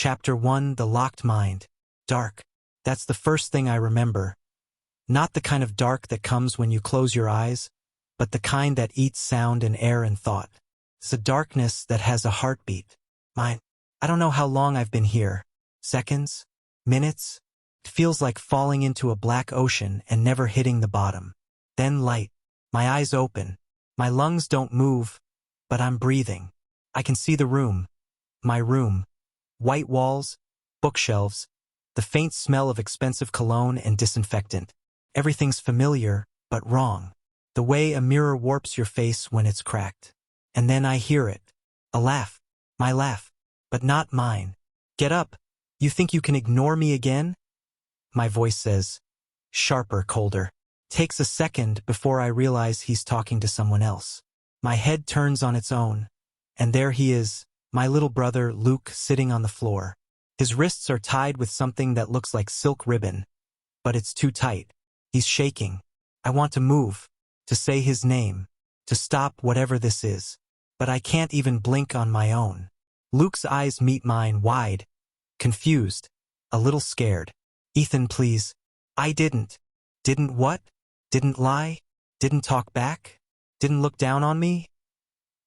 Chapter 1: The Locked Mind. Dark. That's the first thing I remember. Not the kind of dark that comes when you close your eyes, but the kind that eats sound and air and thought. It's a darkness that has a heartbeat. Mine. I don't know how long I've been here. Seconds? Minutes? It feels like falling into a black ocean and never hitting the bottom. Then light. My eyes open. My lungs don't move, but I'm breathing. I can see the room. My room. White walls, bookshelves, the faint smell of expensive cologne and disinfectant. Everything's familiar, but wrong. The way a mirror warps your face when it's cracked. And then I hear it. A laugh. My laugh. But not mine. Get up. You think you can ignore me again? My voice says. Sharper, colder. Takes a second before I realize he's talking to someone else. My head turns on its own. And there he is, my little brother Luke, sitting on the floor. His wrists are tied with something that looks like silk ribbon. But it's too tight. He's shaking. I want to move. To say his name. To stop whatever this is. But I can't even blink on my own. Luke's eyes meet mine, wide. Confused. A little scared. Ethan, please. I didn't. Didn't what? Didn't lie? Didn't talk back? Didn't look down on me?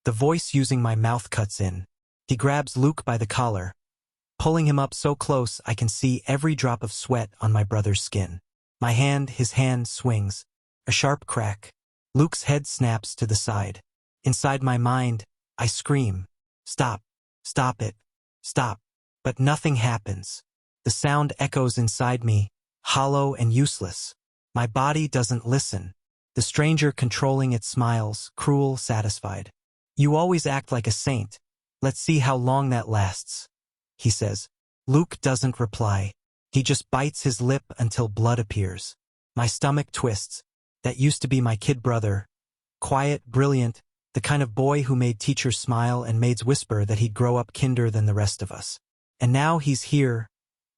The voice using my mouth cuts in. He grabs Luke by the collar. Pulling him up so close I can see every drop of sweat on my brother's skin. His hand swings. A sharp crack. Luke's head snaps to the side. Inside my mind, I scream. Stop. Stop it. Stop. But nothing happens. The sound echoes inside me, hollow and useless. My body doesn't listen. The stranger controlling it smiles, cruel, satisfied. You always act like a saint. Let's see how long that lasts, he says. Luke doesn't reply. He just bites his lip until blood appears. My stomach twists. That used to be my kid brother. Quiet, brilliant, the kind of boy who made teachers smile and maids whisper that he'd grow up kinder than the rest of us. And now he's here,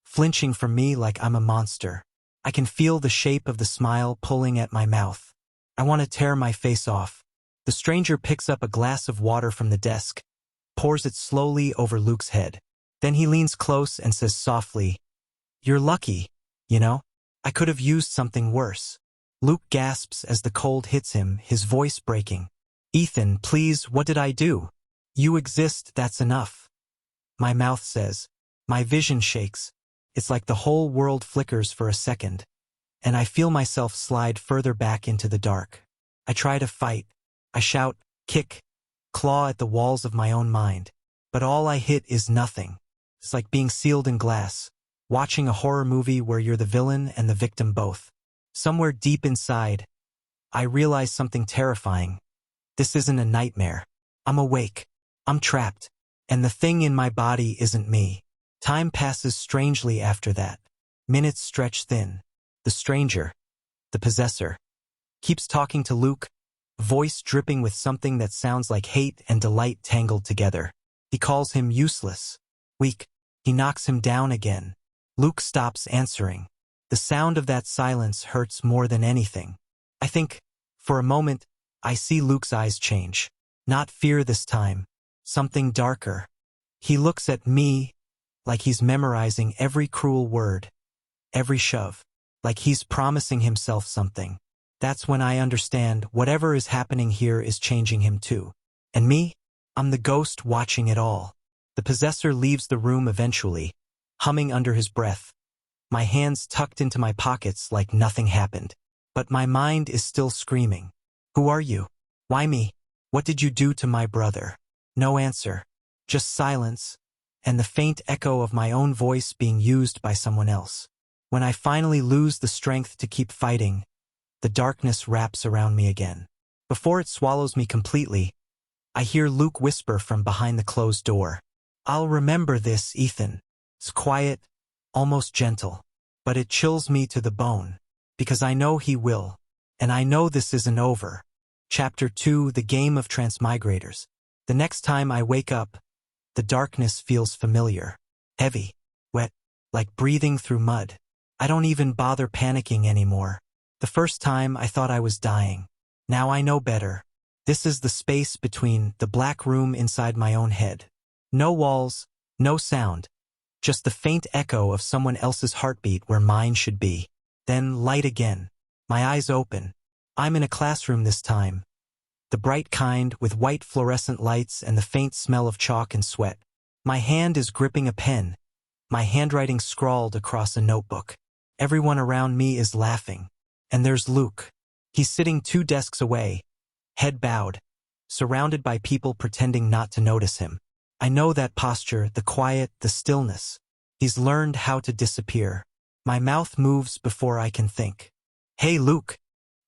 flinching from me like I'm a monster. I can feel the shape of the smile pulling at my mouth. I want to tear my face off. The stranger picks up a glass of water from the desk, pours it slowly over Luke's head. Then he leans close and says softly, "You're lucky, you know? I could have used something worse." Luke gasps as the cold hits him, his voice breaking. "Ethan, please, what did I do? You exist, that's enough." My mouth says. My vision shakes. It's like the whole world flickers for a second. And I feel myself slide further back into the dark. I try to fight. I shout, kick, claw at the walls of my own mind. But all I hit is nothing. It's like being sealed in glass. Watching a horror movie where you're the villain and the victim both. Somewhere deep inside, I realize something terrifying. This isn't a nightmare. I'm awake. I'm trapped. And the thing in my body isn't me. Time passes strangely after that. Minutes stretch thin. The stranger, the possessor, keeps talking to Luke, voice dripping with something that sounds like hate and delight tangled together. He calls him useless, weak. He knocks him down again. Luke stops answering. The sound of that silence hurts more than anything. I think, for a moment, I see Luke's eyes change. Not fear this time. Something darker. He looks at me like he's memorizing every cruel word, every shove, like he's promising himself something. That's when I understand whatever is happening here is changing him too. And me? I'm the ghost watching it all. The possessor leaves the room eventually, humming under his breath. My hands tucked into my pockets like nothing happened. But my mind is still screaming. Who are you? Why me? What did you do to my brother? No answer. Just silence, and the faint echo of my own voice being used by someone else. When I finally lose the strength to keep fighting, the darkness wraps around me again. Before it swallows me completely, I hear Luke whisper from behind the closed door. "I'll remember this, Ethan." It's quiet, almost gentle, but it chills me to the bone, because I know he will, and I know this isn't over. Chapter 2: The Game of Transmigrators. The next time I wake up, the darkness feels familiar, heavy, wet, like breathing through mud. I don't even bother panicking anymore. The first time I thought I was dying. Now I know better. This is the space between the black room inside my own head. No walls, no sound. just the faint echo of someone else's heartbeat where mine should be. Then light again. My eyes open. I'm in a classroom this time. The bright kind with white fluorescent lights and the faint smell of chalk and sweat. My hand is gripping a pen. My handwriting scrawled across a notebook. Everyone around me is laughing. And there's Luke. He's sitting 2 desks away, head bowed, surrounded by people pretending not to notice him. I know that posture, the quiet, the stillness. He's learned how to disappear. My mouth moves before I can think. Hey, Luke.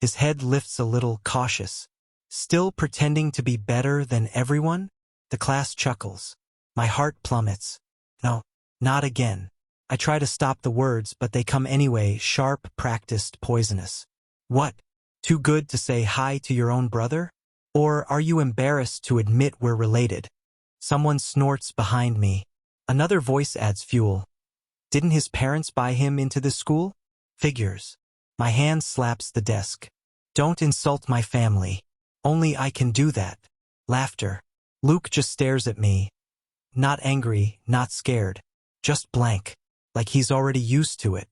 His head lifts a little, cautious. Still pretending to be better than everyone? The class chuckles. My heart plummets. No, not again. I try to stop the words, but they come anyway, sharp, practiced, poisonous. What? Too good to say hi to your own brother? Or are you embarrassed to admit we're related? Someone snorts behind me. Another voice adds fuel. Didn't his parents buy him into this school? Figures. My hand slaps the desk. Don't insult my family. Only I can do that. Laughter. Luke just stares at me. Not angry, not scared. Just blank. Like he's already used to it.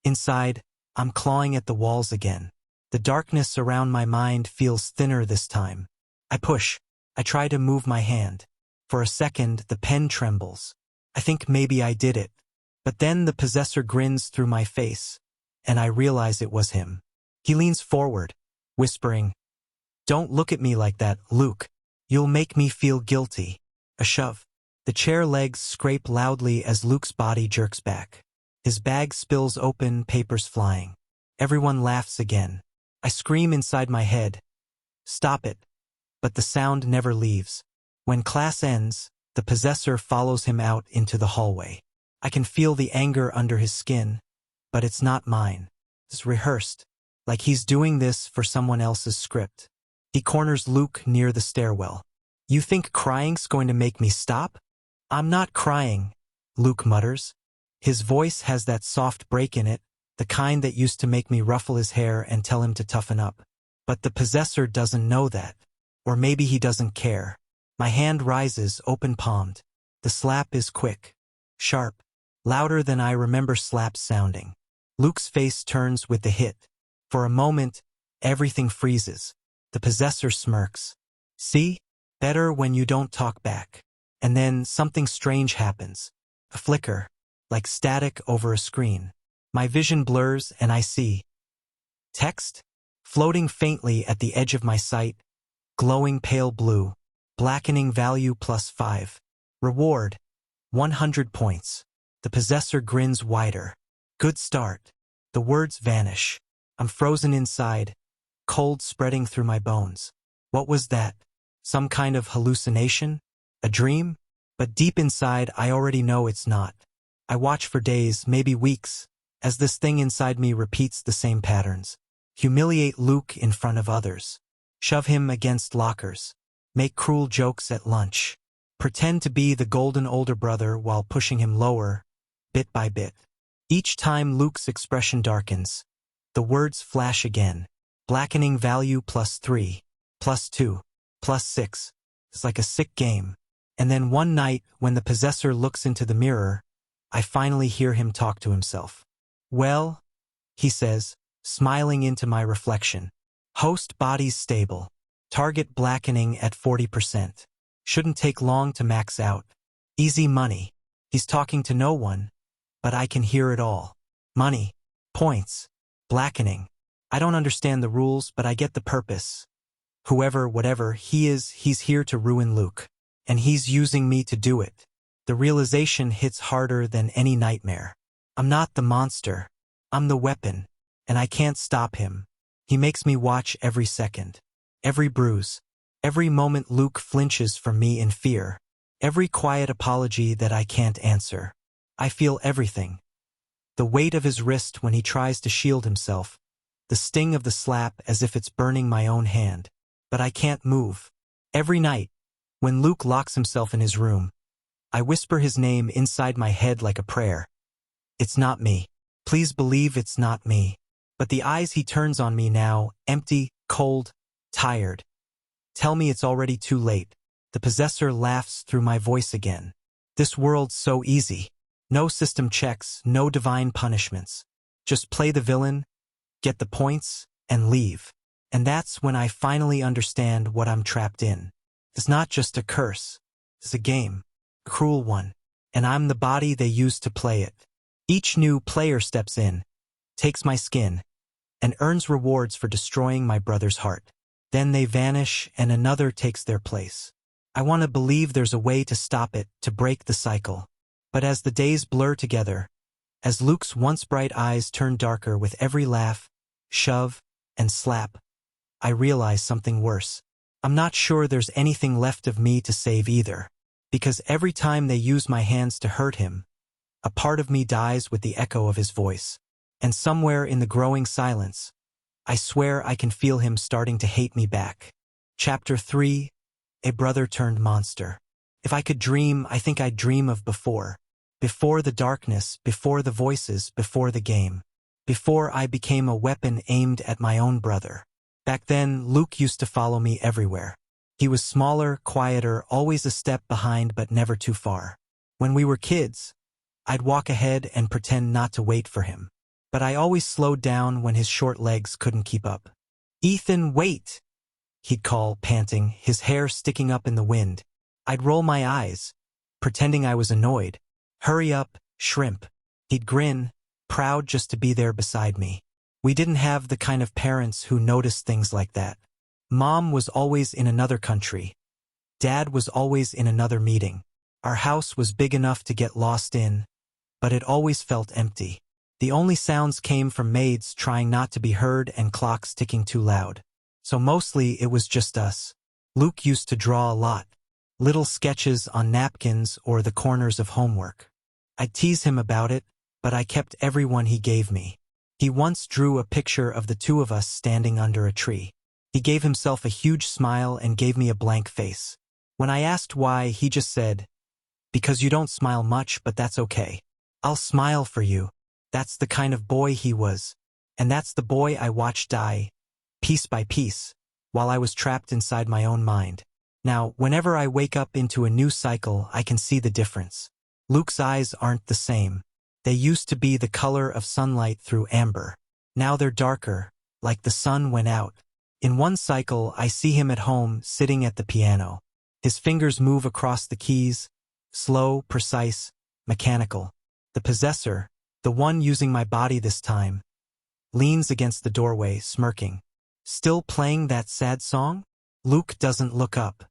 Inside, I'm clawing at the walls again. The darkness around my mind feels thinner this time. I push. I try to move my hand. For a second, the pen trembles. I think maybe I did it. But then the possessor grins through my face, and I realize it was him. He leans forward, whispering, "Don't look at me like that, Luke. You'll make me feel guilty." A shove. The chair legs scrape loudly as Luke's body jerks back. His bag spills open, papers flying. Everyone laughs again. I scream inside my head, "Stop it." But the sound never leaves. When class ends, the possessor follows him out into the hallway. I can feel the anger under his skin, but it's not mine. It's rehearsed, like he's doing this for someone else's script. He corners Luke near the stairwell. "You think crying's going to make me stop?" "I'm not crying," Luke mutters. His voice has that soft break in it, the kind that used to make me ruffle his hair and tell him to toughen up. But the possessor doesn't know that. Or maybe he doesn't care. My hand rises, open-palmed. The slap is quick, sharp, louder than I remember slaps sounding. Luke's face turns with the hit. For a moment, everything freezes. The possessor smirks. "See? Better when you don't talk back." And then something strange happens. A flicker, like static over a screen. My vision blurs and I see text, floating faintly at the edge of my sight, glowing pale blue, blackening value +5. Reward, 100 points. The possessor grins wider. Good start. The words vanish. I'm frozen inside, cold spreading through my bones. What was that? Some kind of hallucination? A dream? But deep inside, I already know it's not. I watch for days, maybe weeks, as this thing inside me repeats the same patterns. Humiliate Luke in front of others. Shove him against lockers. Make cruel jokes at lunch. Pretend to be the golden older brother while pushing him lower, bit by bit. Each time Luke's expression darkens, the words flash again. Blackening value +3, +2, +6. It's like a sick game. And then one night, when the possessor looks into the mirror, I finally hear him talk to himself. "Well," he says, smiling into my reflection. "Host body's stable. Target blackening at 40%. Shouldn't take long to max out. Easy money." He's talking to no one, but I can hear it all. Money, points, blackening. I don't understand the rules, but I get the purpose. Whoever, whatever he is, he's here to ruin Luke. And he's using me to do it. The realization hits harder than any nightmare. I'm not the monster. I'm the weapon. And I can't stop him. He makes me watch every second. Every bruise. Every moment Luke flinches from me in fear. Every quiet apology that I can't answer. I feel everything. The weight of his wrist when he tries to shield himself. The sting of the slap as if it's burning my own hand. But I can't move. Every night, when Luke locks himself in his room, I whisper his name inside my head like a prayer. It's not me. Please believe it's not me. But the eyes he turns on me now, empty, cold, tired. Tell me it's already too late. The possessor laughs through my voice again. This world's so easy. No system checks, no divine punishments. Just play the villain, get the points, and leave. And that's when I finally understand what I'm trapped in. It's not just a curse. It's a game. A cruel one. And I'm the body they use to play it. Each new player steps in, takes my skin, and earns rewards for destroying my brother's heart. Then they vanish and another takes their place. I want to believe there's a way to stop it, to break the cycle. But as the days blur together, as Luke's once bright eyes turn darker with every laugh, shove, and slap, I realize something worse. I'm not sure there's anything left of me to save either. Because every time they use my hands to hurt him, a part of me dies with the echo of his voice. And somewhere in the growing silence, I swear I can feel him starting to hate me back. Chapter 3, A Brother Turned Monster. If I could dream, I think I'd dream of before. Before the darkness, before the voices, before the game. Before I became a weapon aimed at my own brother. Back then, Luke used to follow me everywhere. He was smaller, quieter, always a step behind but never too far. When we were kids, I'd walk ahead and pretend not to wait for him. But I always slowed down when his short legs couldn't keep up. "Ethan, wait!" he'd call, panting, his hair sticking up in the wind. I'd roll my eyes, pretending I was annoyed. "Hurry up, shrimp." He'd grin, proud just to be there beside me. We didn't have the kind of parents who noticed things like that. Mom was always in another country. Dad was always in another meeting. Our house was big enough to get lost in, but it always felt empty. The only sounds came from maids trying not to be heard and clocks ticking too loud. So mostly it was just us. Luke used to draw a lot. Little sketches on napkins or the corners of homework. I'd tease him about it, but I kept every one he gave me. He once drew a picture of the two of us standing under a tree. He gave himself a huge smile and gave me a blank face. When I asked why, he just said, "Because you don't smile much, but that's okay. I'll smile for you." That's the kind of boy he was. And that's the boy I watched die, piece by piece, while I was trapped inside my own mind. Now, whenever I wake up into a new cycle, I can see the difference. Luke's eyes aren't the same. They used to be the color of sunlight through amber. Now they're darker, like the sun went out. In one cycle, I see him at home, sitting at the piano. His fingers move across the keys, slow, precise, mechanical. The possessor, the one using my body this time, leans against the doorway, smirking. Still playing that sad song? Luke doesn't look up.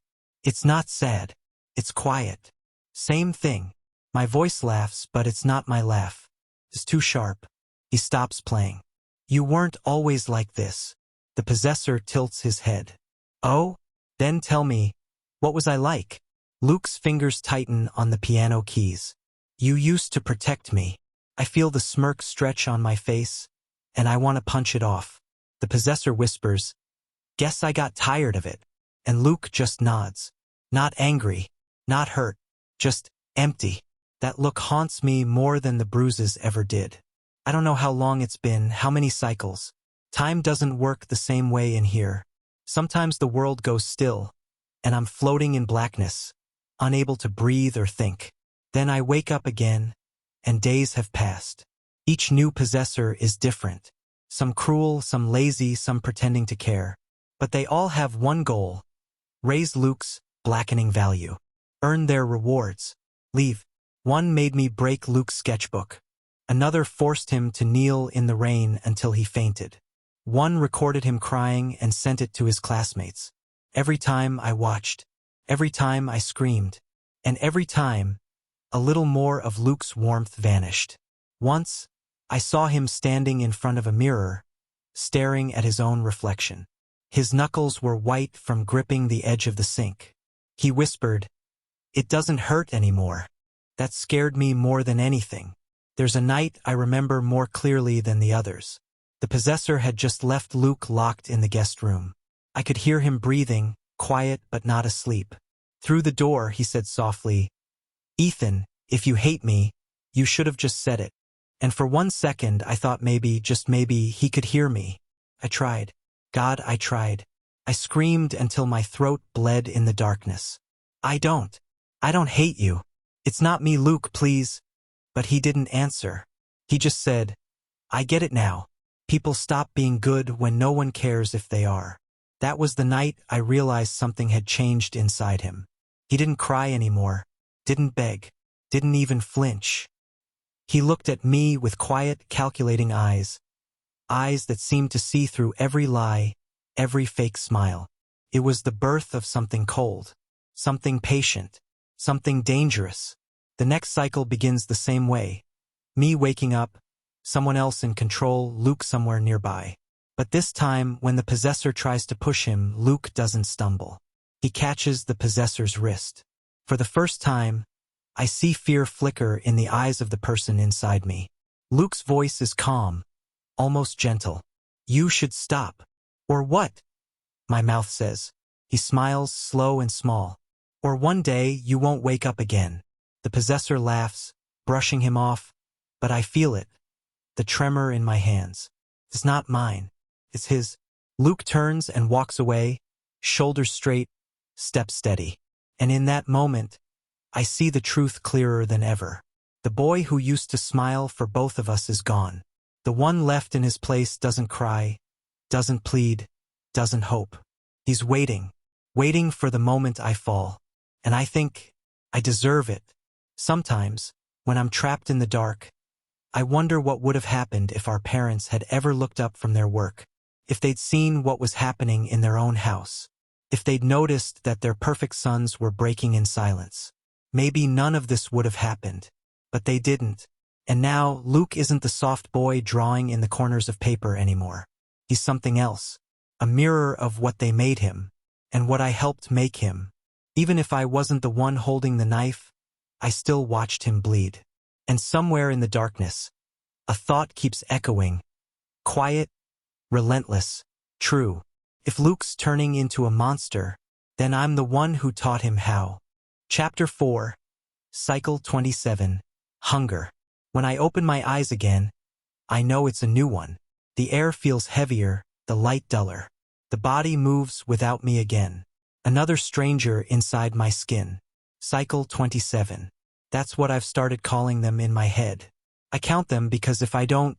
It's not sad. It's quiet. Same thing. My voice laughs, but it's not my laugh. It's too sharp. He stops playing. "You weren't always like this." The possessor tilts his head. "Oh? Then tell me, what was I like?" Luke's fingers tighten on the piano keys. "You used to protect me." I feel the smirk stretch on my face, and I want to punch it off. The possessor whispers, "Guess I got tired of it." And Luke just nods. Not angry, not hurt, just empty. That look haunts me more than the bruises ever did. I don't know how long it's been, how many cycles. Time doesn't work the same way in here. Sometimes the world goes still, and I'm floating in blackness, unable to breathe or think. Then I wake up again, and days have passed. Each new possessor is different. Some cruel, some lazy, some pretending to care. But they all have one goal: raise Luke's blackening value. Earn their rewards. Leave. One made me break Luke's sketchbook. Another forced him to kneel in the rain until he fainted. One recorded him crying and sent it to his classmates. Every time I watched. Every time I screamed. And every time, a little more of Luke's warmth vanished. Once, I saw him standing in front of a mirror, staring at his own reflection. His knuckles were white from gripping the edge of the sink. He whispered, "It doesn't hurt anymore." That scared me more than anything. There's a night I remember more clearly than the others. The possessor had just left Luke locked in the guest room. I could hear him breathing, quiet but not asleep. Through the door, he said softly, "Ethan, if you hate me, you should have just said it." And for 1 second, I thought maybe, just maybe, he could hear me. I tried. God, I tried. I screamed until my throat bled in the darkness. I don't hate you. It's not me, Luke, please. But he didn't answer. He just said, "I get it now. People stop being good when no one cares if they are." That was the night I realized something had changed inside him. He didn't cry anymore, didn't beg, didn't even flinch. He looked at me with quiet, calculating eyes that seemed to see through every lie, every fake smile. It was the birth of something cold, something patient, something dangerous. The next cycle begins the same way. Me waking up, someone else in control, Luke somewhere nearby. But this time, when the possessor tries to push him, Luke doesn't stumble. He catches the possessor's wrist. For the first time, I see fear flicker in the eyes of the person inside me. Luke's voice is calm, almost gentle. "You should stop." "Or what?" my mouth says. He smiles, slow and small. "Or one day you won't wake up again." The possessor laughs, brushing him off, but I feel it. The tremor in my hands. It's not mine. It's his. Luke turns and walks away, shoulders straight, step steady. And in that moment, I see the truth clearer than ever. The boy who used to smile for both of us is gone. The one left in his place doesn't cry, doesn't plead, doesn't hope. He's waiting for the moment I fall. And I think I deserve it. Sometimes, when I'm trapped in the dark, I wonder what would have happened if our parents had ever looked up from their work, if they'd seen what was happening in their own house, if they'd noticed that their perfect sons were breaking in silence. Maybe none of this would have happened, but they didn't. And now, Luke isn't the soft boy drawing in the corners of paper anymore. He's something else, a mirror of what they made him, and what I helped make him. Even if I wasn't the one holding the knife, I still watched him bleed. And somewhere in the darkness, a thought keeps echoing. Quiet, relentless, true. If Luke's turning into a monster, then I'm the one who taught him how. Chapter 4, Cycle 27, Hunger. When I open my eyes again, I know it's a new one. The air feels heavier, the light duller. The body moves without me again. Another stranger inside my skin. Cycle 27. That's what I've started calling them in my head. I count them because if I don't,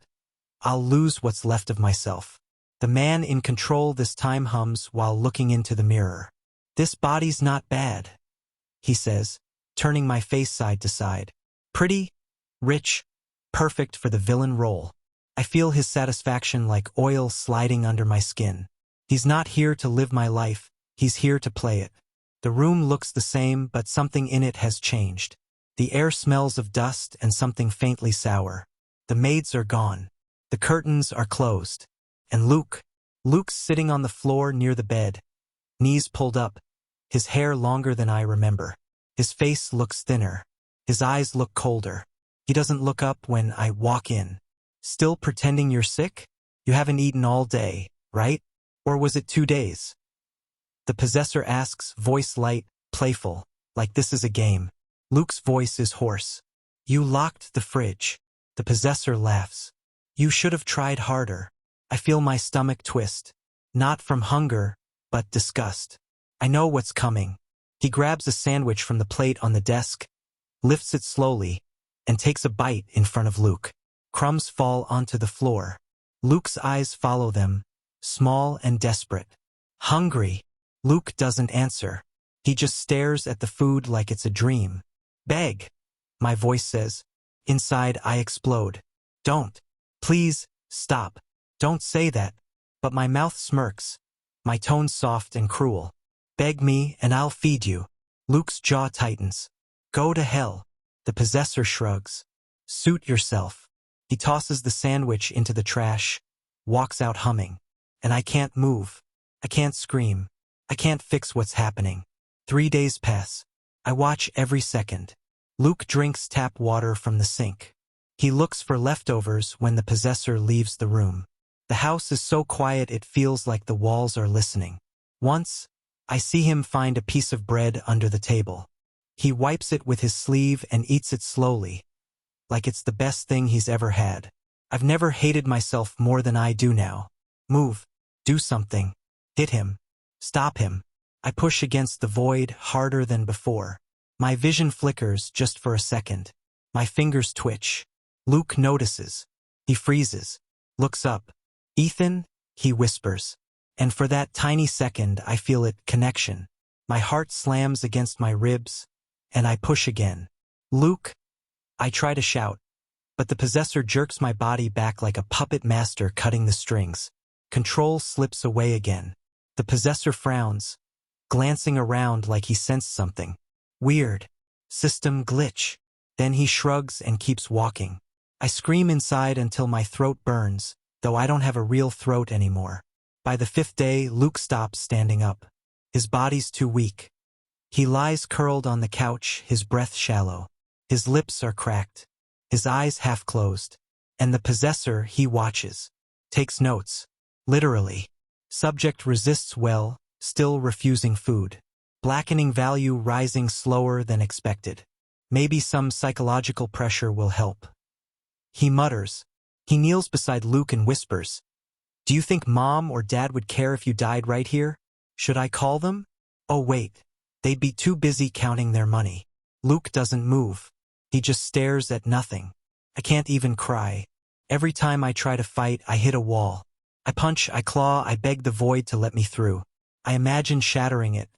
I'll lose what's left of myself. The man in control this time hums while looking into the mirror. "This body's not bad," he says, turning my face side to side. "Pretty, rich, perfect for the villain role." I feel his satisfaction like oil sliding under my skin. He's not here to live my life, he's here to play it. The room looks the same, but something in it has changed. The air smells of dust and something faintly sour. The maids are gone. The curtains are closed. And Luke's sitting on the floor near the bed, knees pulled up, his hair longer than I remember. His face looks thinner. His eyes look colder. He doesn't look up when I walk in. "Still pretending you're sick? You haven't eaten all day, right? Or was it 2 days?" The possessor asks, voice light, playful, like this is a game. Luke's voice is hoarse. "You locked the fridge." The possessor laughs. "You should have tried harder." I feel my stomach twist. Not from hunger, but disgust. I know what's coming. He grabs a sandwich from the plate on the desk, lifts it slowly, and takes a bite in front of Luke. Crumbs fall onto the floor. Luke's eyes follow them, small and desperate. "Hungry." Luke doesn't answer. He just stares at the food like it's a dream. "Beg," my voice says. Inside, I explode. "Don't. Please, stop. Don't say that." But my mouth smirks, my tone soft and cruel. "Beg me and I'll feed you." Luke's jaw tightens. "Go to hell." The possessor shrugs. "Suit yourself." He tosses the sandwich into the trash, walks out humming. And I can't move. I can't scream. I can't fix what's happening. 3 days pass. I watch every second. Luke drinks tap water from the sink. He looks for leftovers when the possessor leaves the room. The house is so quiet it feels like the walls are listening. Once, I see him find a piece of bread under the table. He wipes it with his sleeve and eats it slowly, like it's the best thing he's ever had. I've never hated myself more than I do now. Move. Do something. Hit him. Stop him. I push against the void harder than before. My vision flickers just for a second. My fingers twitch. Luke notices. He freezes. Looks up. "Ethan," he whispers. And for that tiny second I feel it, connection. My heart slams against my ribs, and I push again. "Luke," I try to shout, but the possessor jerks my body back like a puppet master cutting the strings. Control slips away again. The possessor frowns, glancing around like he sensed something. Weird. System glitch. Then he shrugs and keeps walking. I scream inside until my throat burns, though I don't have a real throat anymore. By the 5th day, Luke stops standing up. His body's too weak. He lies curled on the couch, his breath shallow. His lips are cracked. His eyes half closed. And the possessor, he watches. Takes notes. Literally. Subject resists well, still refusing food. Blackening value rising slower than expected. Maybe some psychological pressure will help. He mutters. He kneels beside Luke and whispers, "Do you think Mom or Dad would care if you died right here? Should I call them?" Oh wait, they'd be too busy counting their money. Luke doesn't move. He just stares at nothing. I can't even cry. Every time I try to fight, I hit a wall. I punch, I claw, I beg the void to let me through. I imagine shattering it,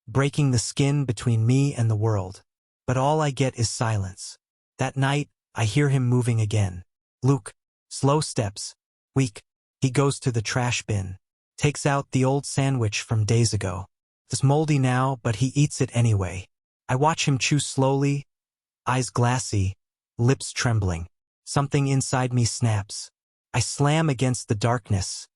breaking the skin between me and the world. But all I get is silence. That night, I hear him moving again. Luke. Slow steps. Weak. He goes to the trash bin. Takes out the old sandwich from days ago. It's moldy now, but he eats it anyway. I watch him chew slowly, eyes glassy, lips trembling. Something inside me snaps. I slam against the darkness,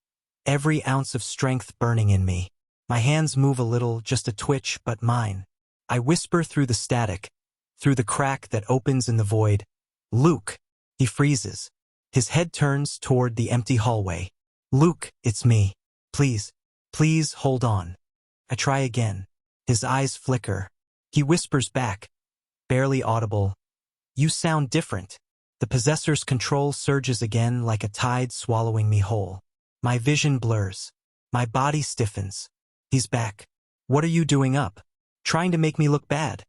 every ounce of strength burning in me. My hands move a little, just a twitch, but mine. I whisper through the static, through the crack that opens in the void. "Luke." He freezes. His head turns toward the empty hallway. "Luke, it's me. Please, please hold on." I try again. His eyes flicker. He whispers back, barely audible, "You sound different." The possessor's control surges again like a tide swallowing me whole. My vision blurs. My body stiffens. He's back. "What are you doing up? Trying to make me look bad?"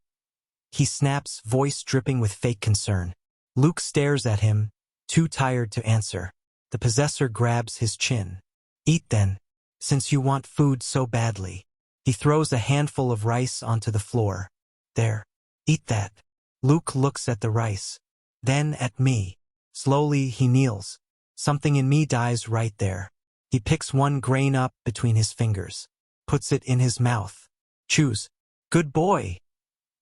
He snaps, voice dripping with fake concern. Luke stares at him, too tired to answer. The possessor grabs his chin. "Eat then, since you want food so badly." He throws a handful of rice onto the floor. "There, eat that." Luke looks at the rice, then at me. Slowly he kneels. Something in me dies right there. He picks one grain up between his fingers, puts it in his mouth. "Choose." "Good boy,"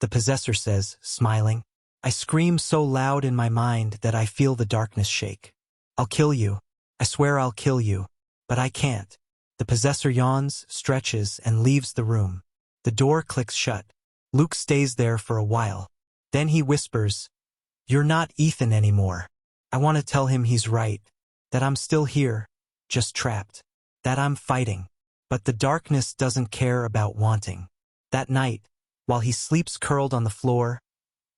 the possessor says, smiling. I scream so loud in my mind that I feel the darkness shake. "I'll kill you. I swear I'll kill you. But I can't." The possessor yawns, stretches, and leaves the room. The door clicks shut. Luke stays there for a while. Then he whispers, "You're not Ethan anymore." I want to tell him he's right, that I'm still here, just trapped, that I'm fighting. But the darkness doesn't care about wanting. That night, while he sleeps curled on the floor,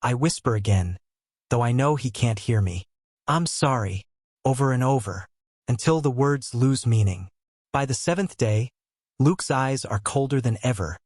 I whisper again, though I know he can't hear me. "I'm sorry," over and over, until the words lose meaning. By the 7th day, Luke's eyes are colder than ever,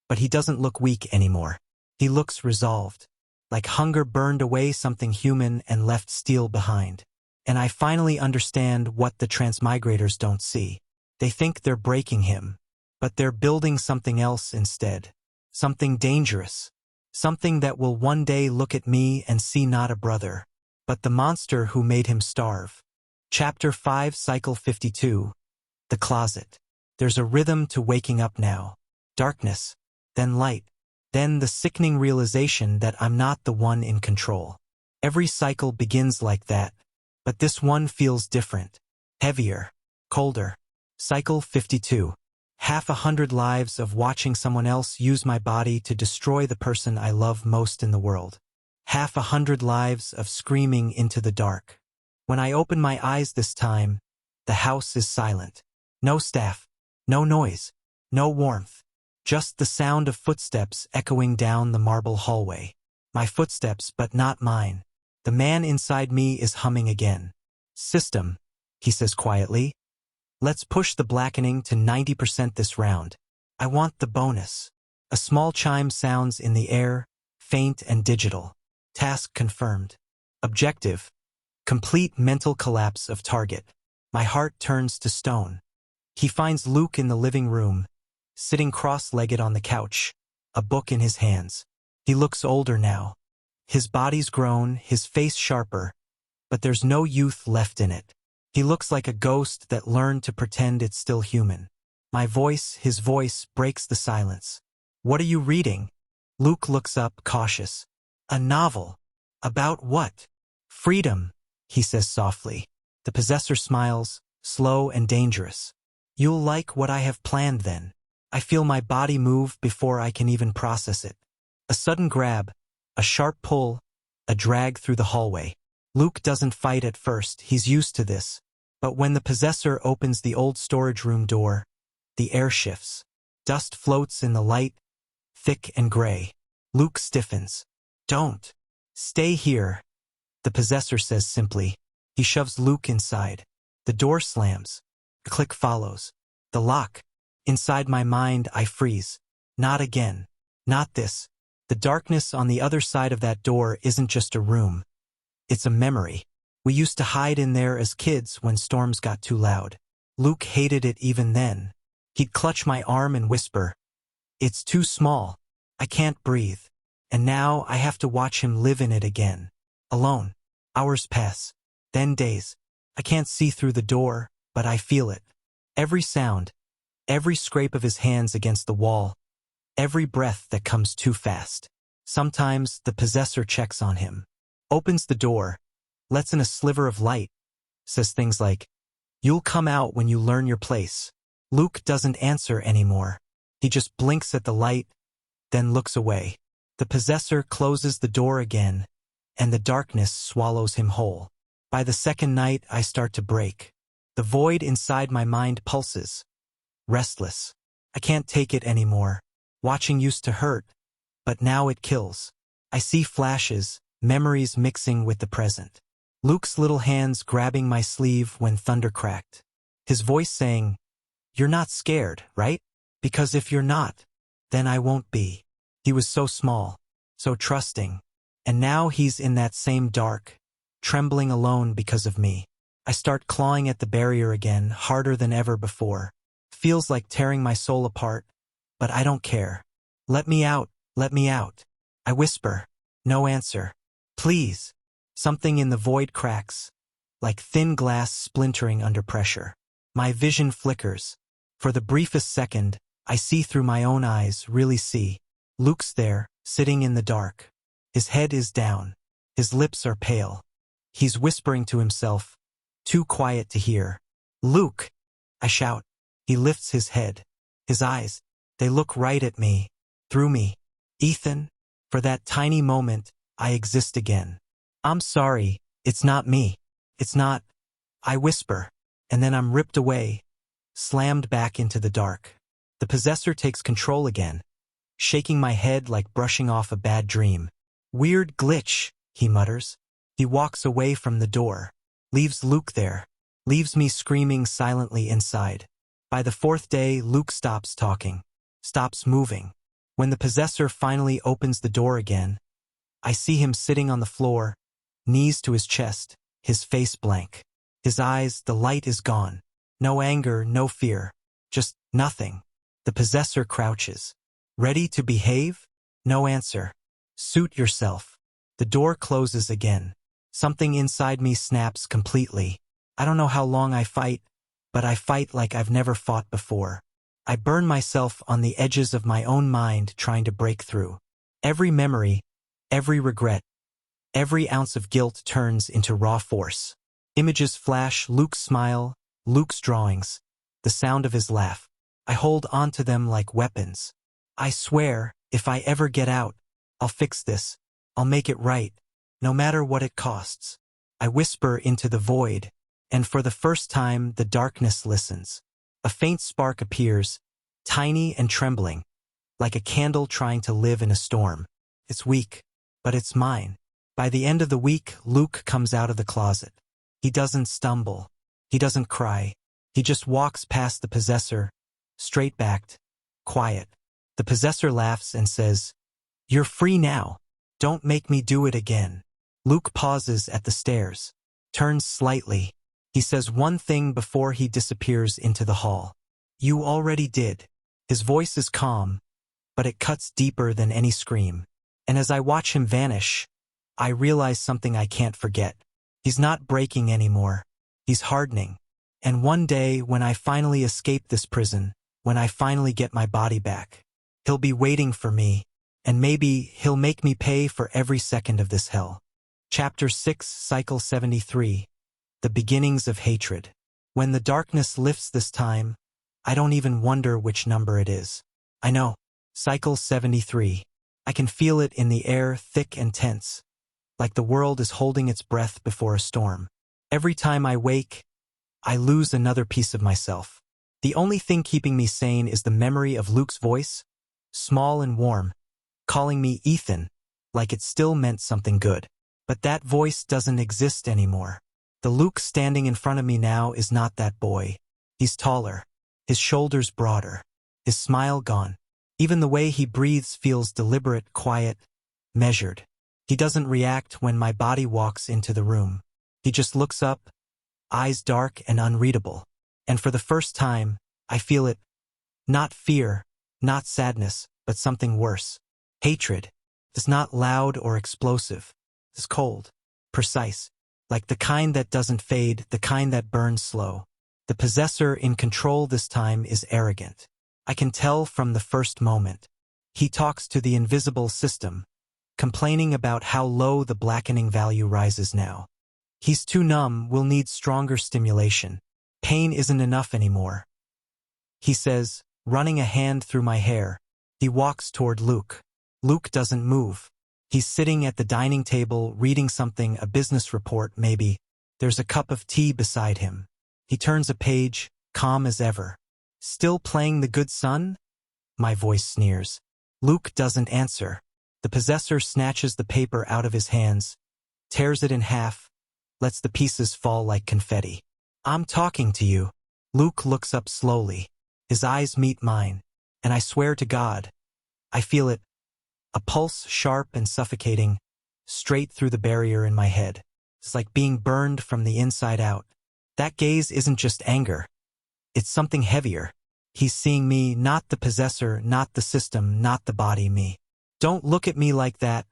but he doesn't look weak anymore. He looks resolved, like hunger burned away something human and left steel behind. And I finally understand what the Transmigrators don't see. They think they're breaking him, but they're building something else instead. Something dangerous. Something that will one day look at me and see not a brother, but the monster who made him starve. Chapter 5, Cycle 52. The Closet. There's a rhythm to waking up now. Darkness, then light, then the sickening realization that I'm not the one in control. Every cycle begins like that, but this one feels different. Heavier, colder. Cycle 52. 100 lives of watching someone else use my body to destroy the person I love most in the world. 100 lives of screaming into the dark. When I open my eyes this time, the house is silent. No staff, no noise, no warmth. Just the sound of footsteps echoing down the marble hallway. My footsteps, but not mine. The man inside me is humming again. "System," he says quietly. "Let's push the blackening to 90% this round. I want the bonus." A small chime sounds in the air, faint and digital. Task confirmed. Objective. Complete mental collapse of target. My heart turns to stone. He finds Luke in the living room, sitting cross-legged on the couch, a book in his hands. He looks older now. His body's grown, his face sharper, but there's no youth left in it. He looks like a ghost that learned to pretend it's still human. His voice, breaks the silence. What are you reading? Luke looks up, cautious. A novel. About what? Freedom, he says softly. The possessor smiles, slow and dangerous. You'll like what I have planned then. I feel my body move before I can even process it. A sudden grab, a sharp pull, a drag through the hallway. Luke doesn't fight at first, he's used to this. But when the possessor opens the old storage room door, the air shifts. Dust floats in the light, thick and gray. Luke stiffens. Don't. Stay here, the possessor says simply. He shoves Luke inside. The door slams. A click follows. The lock. Inside my mind, I freeze. Not again. Not this. The darkness on the other side of that door isn't just a room. It's a memory. We used to hide in there as kids when storms got too loud. Luke hated it even then. He'd clutch my arm and whisper, "It's too small. I can't breathe." And now I have to watch him live in it again. Alone. Hours pass. Then days. I can't see through the door, but I feel it. Every sound. Every scrape of his hands against the wall. Every breath that comes too fast. Sometimes the possessor checks on him. Opens the door. Lets in a sliver of light. Says things like, "You'll come out when you learn your place." Luke doesn't answer anymore. He just blinks at the light, then looks away. The possessor closes the door again, and the darkness swallows him whole. By the second night, I start to break. The void inside my mind pulses. Restless. I can't take it anymore. Watching used to hurt, but now it kills. I see flashes, memories mixing with the present. Luke's little hands grabbing my sleeve when thunder cracked. His voice saying, "You're not scared, right? Because if you're not, then I won't be." He was so small, so trusting. And now he's in that same dark, trembling alone because of me. I start clawing at the barrier again, harder than ever before. Feels like tearing my soul apart, but I don't care. "Let me out, let me out." I whisper. No answer. "Please." Something in the void cracks, like thin glass splintering under pressure. My vision flickers. For the briefest second, I see through my own eyes, really see. Luke's there, sitting in the dark. His head is down. His lips are pale. He's whispering to himself, too quiet to hear. "Luke!" I shout. He lifts his head. His eyes, they look right at me, through me. "Ethan?" For that tiny moment, I exist again. "I'm sorry, it's not me. It's not," I whisper, and then I'm ripped away, slammed back into the dark. The possessor takes control again, shaking my head like brushing off a bad dream. "Weird glitch," he mutters. He walks away from the door, leaves Luke there, leaves me screaming silently inside. By the fourth day, Luke stops talking, stops moving. When the possessor finally opens the door again, I see him sitting on the floor, knees to his chest, his face blank. His eyes, the light is gone. No anger, no fear, just nothing. The possessor crouches. "Ready to behave?" No answer. "Suit yourself." The door closes again. Something inside me snaps completely. I don't know how long I fight, but I fight like I've never fought before. I burn myself on the edges of my own mind trying to break through. Every memory, every regret, every ounce of guilt turns into raw force. Images flash, Luke's smile, Luke's drawings, the sound of his laugh. I hold on to them like weapons. I swear, if I ever get out, I'll fix this. I'll make it right, no matter what it costs. I whisper into the void, and for the first time the darkness listens. A faint spark appears, tiny and trembling, like a candle trying to live in a storm. It's weak, but it's mine. By the end of the week, Luke comes out of the closet. He doesn't stumble. He doesn't cry. He just walks past the possessor, straight-backed, quiet. The possessor laughs and says, "You're free now. Don't make me do it again." Luke pauses at the stairs, turns slightly. He says one thing before he disappears into the hall. "You already did." His voice is calm, but it cuts deeper than any scream. And as I watch him vanish, I realize something I can't forget. He's not breaking anymore. He's hardening. And one day, when I finally escape this prison, when I finally get my body back, he'll be waiting for me, and maybe he'll make me pay for every second of this hell. Chapter 6, Cycle 73. The Beginnings of Hatred. When the darkness lifts this time, I don't even wonder which number it is. I know. Cycle 73. I can feel it in the air, thick and tense, like the world is holding its breath before a storm. Every time I wake, I lose another piece of myself. The only thing keeping me sane is the memory of Luke's voice, small and warm, calling me Ethan, like it still meant something good. But that voice doesn't exist anymore. The Luke standing in front of me now is not that boy. He's taller, his shoulders broader, his smile gone. Even the way he breathes feels deliberate, quiet, measured. He doesn't react when my body walks into the room. He just looks up, eyes dark and unreadable. And for the first time, I feel it. Not fear, not sadness, but something worse. Hatred. It's not loud or explosive. It's cold, precise, like the kind that doesn't fade, the kind that burns slow. The possessor in control this time is arrogant. I can tell from the first moment. He talks to the invisible system, complaining about how low the blackening value rises now. He's too numb, will need stronger stimulation. Pain isn't enough anymore. He says, running a hand through my hair. He walks toward Luke. Luke doesn't move. He's sitting at the dining table, reading something, a business report maybe. There's a cup of tea beside him. He turns a page, calm as ever. "Still playing the good son?" My voice sneers. Luke doesn't answer. The possessor snatches the paper out of his hands, tears it in half, lets the pieces fall like confetti. "I'm talking to you." Luke looks up slowly. His eyes meet mine, and I swear to God, I feel it. A pulse sharp and suffocating, straight through the barrier in my head. It's like being burned from the inside out. That gaze isn't just anger. It's something heavier. He's seeing me, not the possessor, not the system, not the body, me. "Don't look at me like that."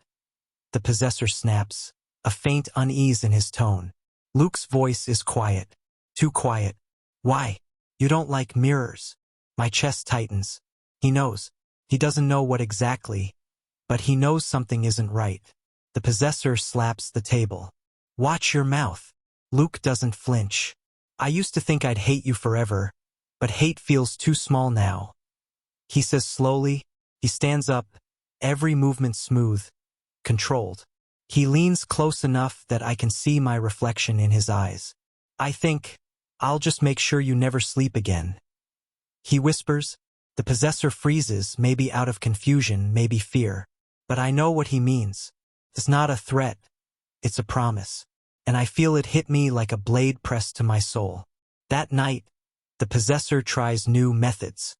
The possessor snaps, a faint unease in his tone. Luke's voice is quiet. Too quiet. "Why? You don't like mirrors." My chest tightens. He knows. He doesn't know what exactly, but he knows something isn't right. The possessor slaps the table. "Watch your mouth." Luke doesn't flinch. "I used to think I'd hate you forever, but hate feels too small now." He says slowly. He stands up, every movement smooth, controlled. He leans close enough that I can see my reflection in his eyes. "I think I'll just make sure you never sleep again." He whispers. The possessor freezes, maybe out of confusion, maybe fear. But I know what he means. It's not a threat. It's a promise. And I feel it hit me like a blade pressed to my soul. That night, the possessor tries new methods.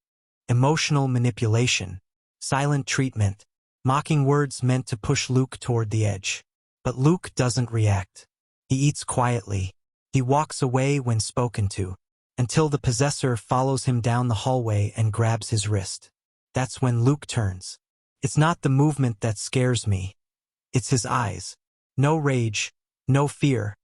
Emotional manipulation, silent treatment, mocking words meant to push Luke toward the edge. But Luke doesn't react. He eats quietly. He walks away when spoken to, until the possessor follows him down the hallway and grabs his wrist. That's when Luke turns. It's not the movement that scares me. It's his eyes. No rage, no fear,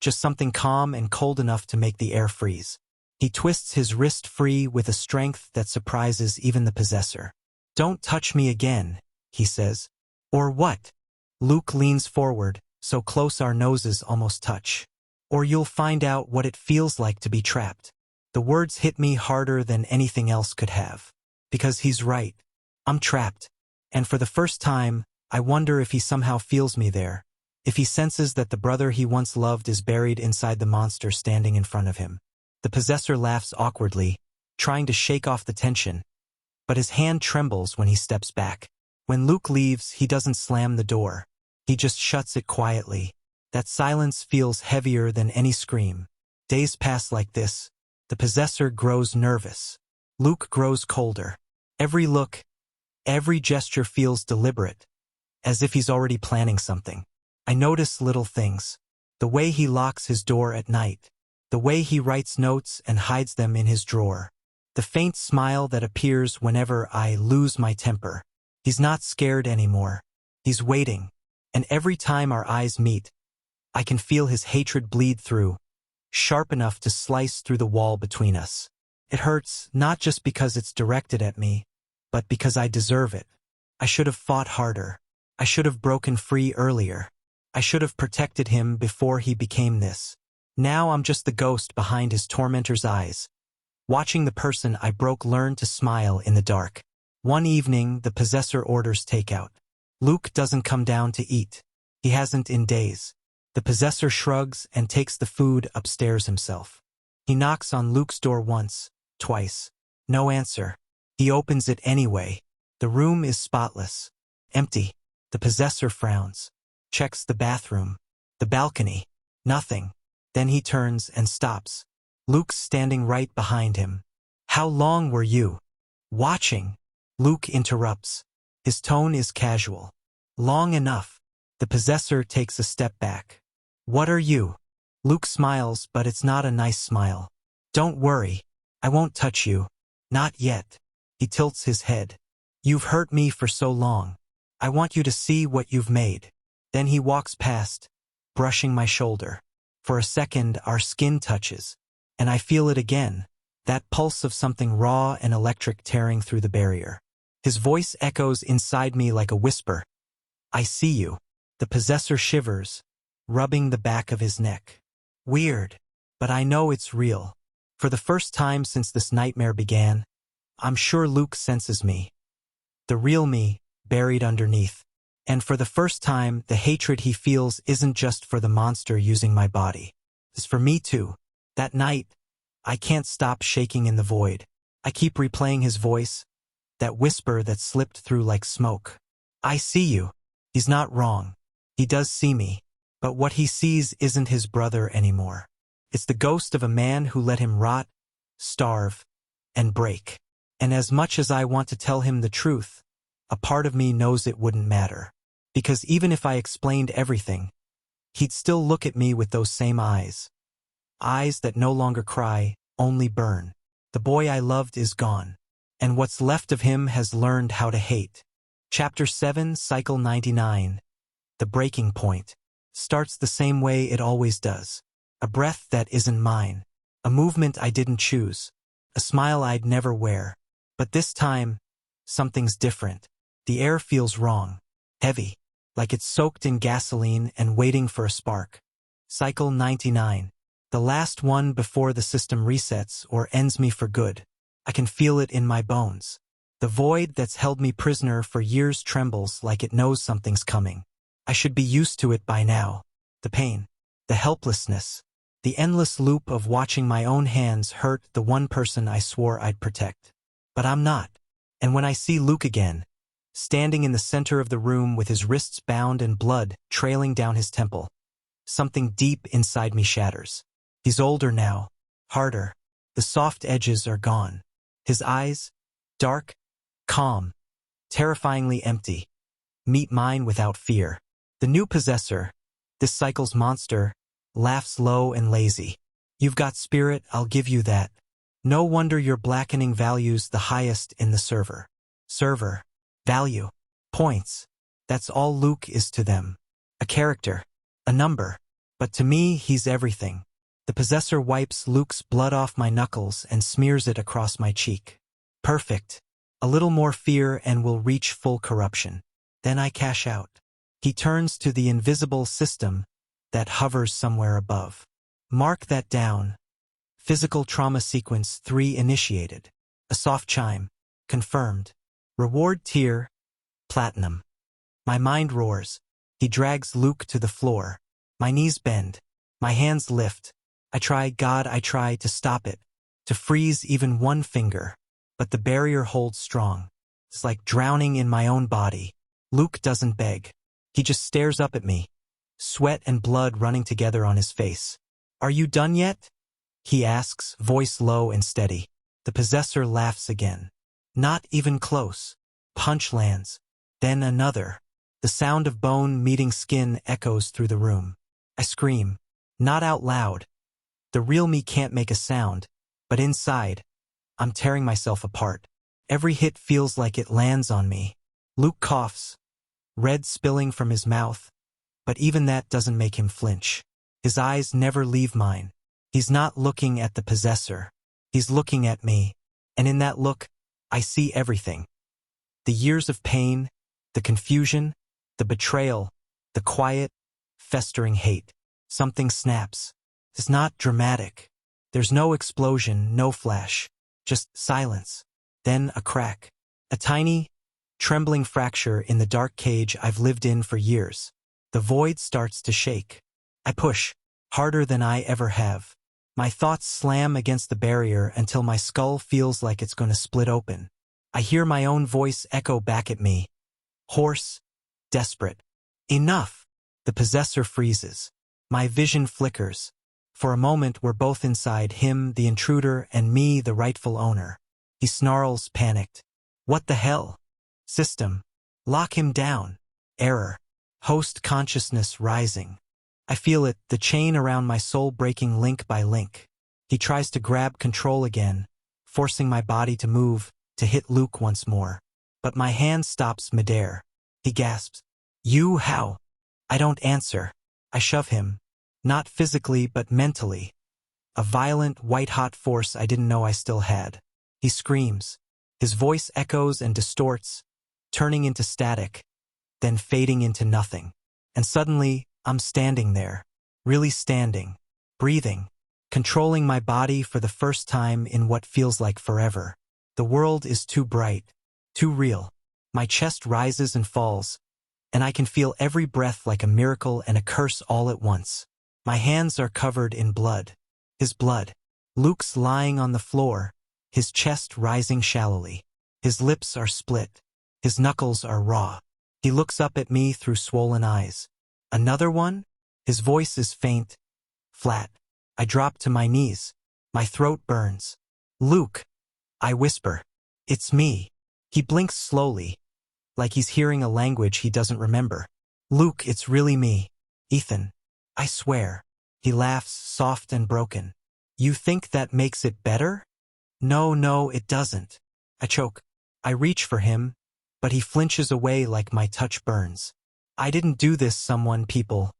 just something calm and cold enough to make the air freeze. He twists his wrist free with a strength that surprises even the possessor. "Don't touch me again," he says. "Or what?" Luke leans forward, so close our noses almost touch. "Or you'll find out what it feels like to be trapped." The words hit me harder than anything else could have. Because he's right. I'm trapped. And for the first time, I wonder if he somehow feels me there. If he senses that the brother he once loved is buried inside the monster standing in front of him. The possessor laughs awkwardly, trying to shake off the tension. But his hand trembles when he steps back. When Luke leaves, he doesn't slam the door. He just shuts it quietly. That silence feels heavier than any scream. Days pass like this. The possessor grows nervous. Luke grows colder. Every look, every gesture feels deliberate, as if he's already planning something. I notice little things. The way he locks his door at night. The way he writes notes and hides them in his drawer. The faint smile that appears whenever I lose my temper. He's not scared anymore. He's waiting. And every time our eyes meet, I can feel his hatred bleed through, sharp enough to slice through the wall between us. It hurts not just because it's directed at me, but because I deserve it. I should have fought harder. I should have broken free earlier. I should have protected him before he became this. Now I'm just the ghost behind his tormentor's eyes, watching the person I broke learn to smile in the dark. One evening, the possessor orders takeout. Luke doesn't come down to eat. He hasn't in days. The possessor shrugs and takes the food upstairs himself. He knocks on Luke's door once, twice. No answer. He opens it anyway. The room is spotless. Empty. The possessor frowns. Checks the bathroom. The balcony. Nothing. Then he turns and stops. Luke's standing right behind him. "How long were you watching?" Luke interrupts. His tone is casual. "Long enough." The possessor takes a step back. "What are you?" Luke smiles, but it's not a nice smile. "Don't worry. I won't touch you. Not yet." He tilts his head. "You've hurt me for so long. I want you to see what you've made." Then he walks past, brushing my shoulder. For a second, our skin touches, and I feel it again, that pulse of something raw and electric tearing through the barrier. His voice echoes inside me like a whisper. "I see you." The possessor shivers, rubbing the back of his neck. Weird, but I know it's real. For the first time since this nightmare began, I'm sure Luke senses me. The real me, buried underneath. And for the first time, the hatred he feels isn't just for the monster using my body. It's for me too. That night, I can't stop shaking in the void. I keep replaying his voice, that whisper that slipped through like smoke. "I see you." He's not wrong. He does see me. But what he sees isn't his brother anymore. It's the ghost of a man who let him rot, starve, and break. And as much as I want to tell him the truth, a part of me knows it wouldn't matter. Because even if I explained everything, he'd still look at me with those same eyes. Eyes that no longer cry, only burn. The boy I loved is gone. And what's left of him has learned how to hate. Chapter 7, Cycle 99. The breaking point. Starts the same way it always does. A breath that isn't mine. A movement I didn't choose. A smile I'd never wear. But this time, something's different. The air feels wrong. Heavy. Like it's soaked in gasoline and waiting for a spark. Cycle 99. The last one before the system resets or ends me for good. I can feel it in my bones. The void that's held me prisoner for years trembles like it knows something's coming. I should be used to it by now. The pain. The helplessness. The endless loop of watching my own hands hurt the one person I swore I'd protect. But I'm not. And when I see Luke again, standing in the center of the room with his wrists bound and blood trailing down his temple, something deep inside me shatters. He's older now, harder. The soft edges are gone. His eyes, dark, calm, terrifyingly empty, meet mine without fear. The new possessor, this cycle's monster, laughs low and lazy. "You've got spirit, I'll give you that. No wonder your blackening values the highest in the server." Server. Value. Points. That's all Luke is to them. A character. A number. But to me, he's everything. The possessor wipes Luke's blood off my knuckles and smears it across my cheek. Perfect. A little more fear and we'll reach full corruption. Then I cash out. He turns to the invisible system that hovers somewhere above. Mark that down. Physical trauma sequence 3 initiated. A soft chime. Confirmed. Reward tier, platinum. My mind roars. He drags Luke to the floor. My knees bend. My hands lift. I try to stop it, to freeze even one finger. But the barrier holds strong. It's like drowning in my own body. Luke doesn't beg. He just stares up at me, sweat and blood running together on his face. "Are you done yet?" he asks, voice low and steady. The possessor laughs again. "Not even close." Punch lands. Then another. The sound of bone meeting skin echoes through the room. I scream. Not out loud. The real me can't make a sound, but inside, I'm tearing myself apart. Every hit feels like it lands on me. Luke coughs, red spilling from his mouth, but even that doesn't make him flinch. His eyes never leave mine. He's not looking at the possessor. He's looking at me, and in that look, I see everything. The years of pain, the confusion, the betrayal, the quiet, festering hate. Something snaps. It's not dramatic. There's no explosion, no flash, just silence. Then a crack. A tiny, trembling fracture in the dark cage I've lived in for years. The void starts to shake. I push, harder than I ever have. My thoughts slam against the barrier until my skull feels like it's going to split open. I hear my own voice echo back at me. Hoarse, desperate. Enough! The possessor freezes. My vision flickers. For a moment we're both inside, him, the intruder, and me, the rightful owner. He snarls, panicked. What the hell? System. Lock him down. Error. Host consciousness rising. I feel it, the chain around my soul breaking link by link. He tries to grab control again, forcing my body to move, to hit Luke once more. But my hand stops midair. He gasps. You, how? I don't answer. I shove him. Not physically, but mentally. A violent, white-hot force I didn't know I still had. He screams. His voice echoes and distorts, turning into static, then fading into nothing. And suddenly, I'm standing there. Really standing. Breathing. Controlling my body for the first time in what feels like forever. The world is too bright. Too real. My chest rises and falls, and I can feel every breath like a miracle and a curse all at once. My hands are covered in blood. His blood. Luke's lying on the floor, his chest rising shallowly. His lips are split. His knuckles are raw. He looks up at me through swollen eyes. Another one? His voice is faint, flat. I drop to my knees. My throat burns. Luke! I whisper. It's me. He blinks slowly, like he's hearing a language he doesn't remember. Luke, it's really me. Ethan. I swear. He laughs, soft and broken. You think that makes it better? No, it doesn't. I choke. I reach for him, but he flinches away like my touch burns. I didn't do this, people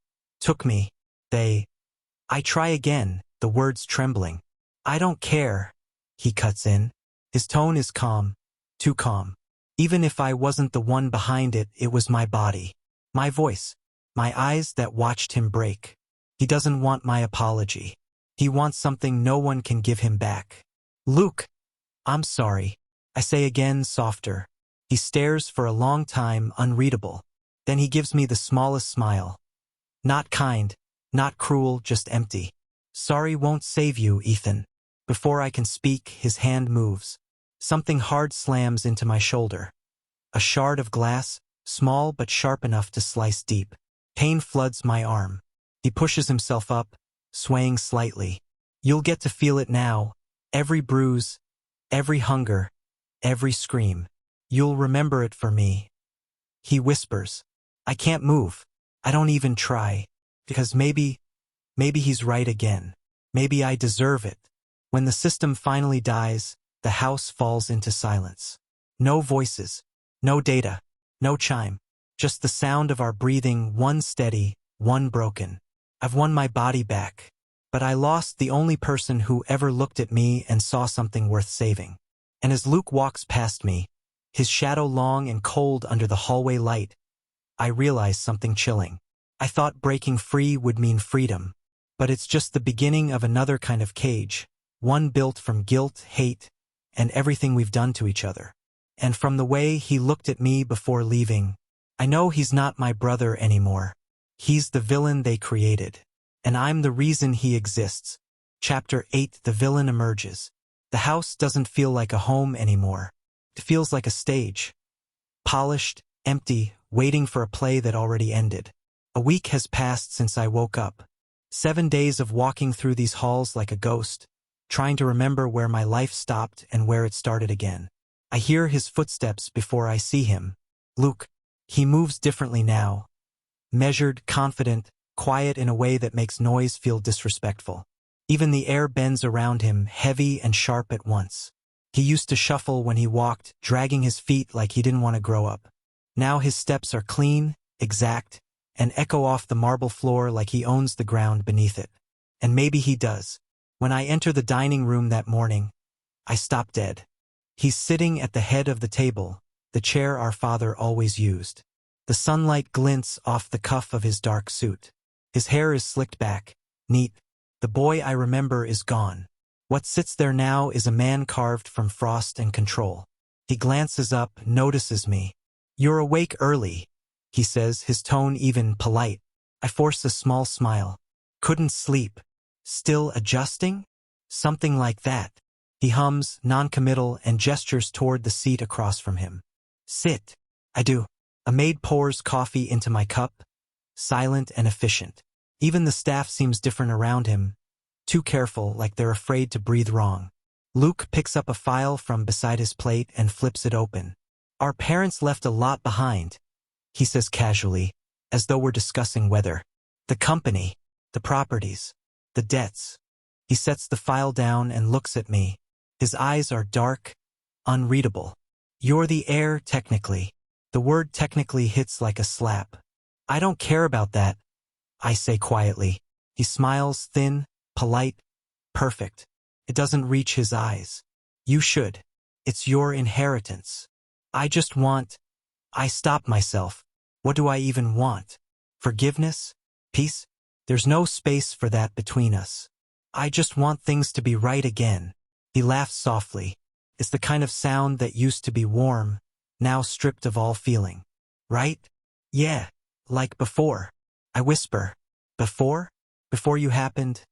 took me. I try again, the words trembling. I don't care. He cuts in. His tone is calm, too calm. Even if I wasn't the one behind it, it was my body. My voice. My eyes that watched him break. He doesn't want my apology. He wants something no one can give him back. Luke, I'm sorry. I say again, softer. He stares for a long time, unreadable. Then he gives me the smallest smile. Not kind, not cruel, just empty. Sorry won't save you, Ethan. Before I can speak, his hand moves. Something hard slams into my shoulder. A shard of glass, small but sharp enough to slice deep. Pain floods my arm. He pushes himself up, swaying slightly. You'll get to feel it now. Every bruise, every hunger, every scream. You'll remember it for me. He whispers. I can't move. I don't even try. Because maybe he's right again. Maybe I deserve it. When the system finally dies, the house falls into silence. No voices, no data, no chime. Just the sound of our breathing, one steady, one broken. I've won my body back, but I lost the only person who ever looked at me and saw something worth saving. And as Luke walks past me, his shadow long and cold under the hallway light, I realize something chilling. I thought breaking free would mean freedom, but it's just the beginning of another kind of cage, one built from guilt, hate, and everything we've done to each other. And from the way he looked at me before leaving, I know he's not my brother anymore. He's the villain they created, and I'm the reason he exists. Chapter 8. The villain emerges. The house doesn't feel like a home anymore. It feels like a stage. Polished, empty, waiting for a play that already ended. A week has passed since I woke up. 7 days of walking through these halls like a ghost, trying to remember where my life stopped and where it started again. I hear his footsteps before I see him. Luke. He moves differently now. Measured, confident, quiet in a way that makes noise feel disrespectful. Even the air bends around him, heavy and sharp at once. He used to shuffle when he walked, dragging his feet like he didn't want to grow up. Now his steps are clean, exact, and echo off the marble floor like he owns the ground beneath it. And maybe he does. When I enter the dining room that morning, I stop dead. He's sitting at the head of the table, the chair our father always used. The sunlight glints off the cuff of his dark suit. His hair is slicked back, neat. The boy I remember is gone. What sits there now is a man carved from frost and control. He glances up, notices me. "You're awake early," he says, his tone even polite. I force a small smile. "Couldn't sleep. Still adjusting?" Something like that. He hums, non-committal, and gestures toward the seat across from him. "Sit." I do. A maid pours coffee into my cup, silent and efficient. Even the staff seems different around him, too careful, like they're afraid to breathe wrong. Luke picks up a file from beside his plate and flips it open. "Our parents left a lot behind," he says casually, as though we're discussing weather. "The company, the properties, the debts." He sets the file down and looks at me. His eyes are dark, unreadable. "You're the heir, technically." The word technically hits like a slap. "I don't care about that," I say quietly. He smiles, thin, polite, perfect. It doesn't reach his eyes. "You should. It's your inheritance." I just want. I stop myself. What do I even want? Forgiveness? Peace? There's no space for that between us. I just want things to be right again. He laughs softly. It's the kind of sound that used to be warm, now stripped of all feeling. "Right? Yeah, like before." I whisper. "Before? Before you happened?"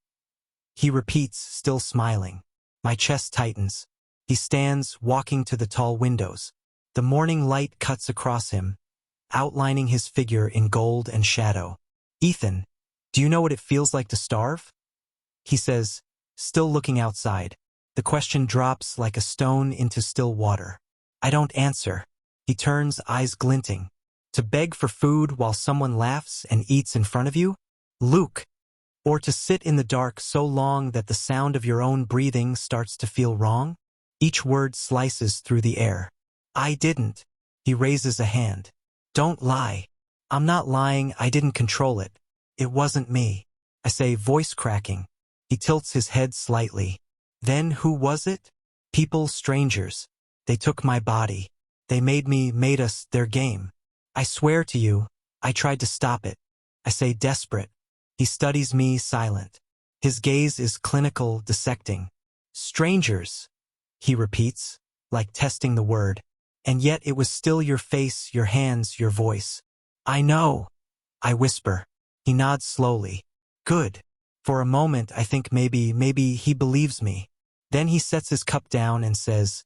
He repeats, still smiling. My chest tightens. He stands, walking to the tall windows. The morning light cuts across him, outlining his figure in gold and shadow. "Ethan, do you know what it feels like to starve?" he says, still looking outside. The question drops like a stone into still water. I don't answer. He turns, eyes glinting. "To beg for food while someone laughs and eats in front of you? Luke. Or to sit in the dark so long that the sound of your own breathing starts to feel wrong?" Each word slices through the air. "I didn't." He raises a hand. "Don't lie." "I'm not lying, I didn't control it. It wasn't me." I say, voice cracking. He tilts his head slightly. "Then who was it?" "People, strangers. They took my body. They made us their game. I swear to you, I tried to stop it." I say, desperate. He studies me, silent. His gaze is clinical, dissecting. "Strangers," he repeats, like testing the word. "And yet it was still your face, your hands, your voice." "I know," I whisper. He nods slowly. "Good." For a moment, I think maybe he believes me. Then he sets his cup down and says,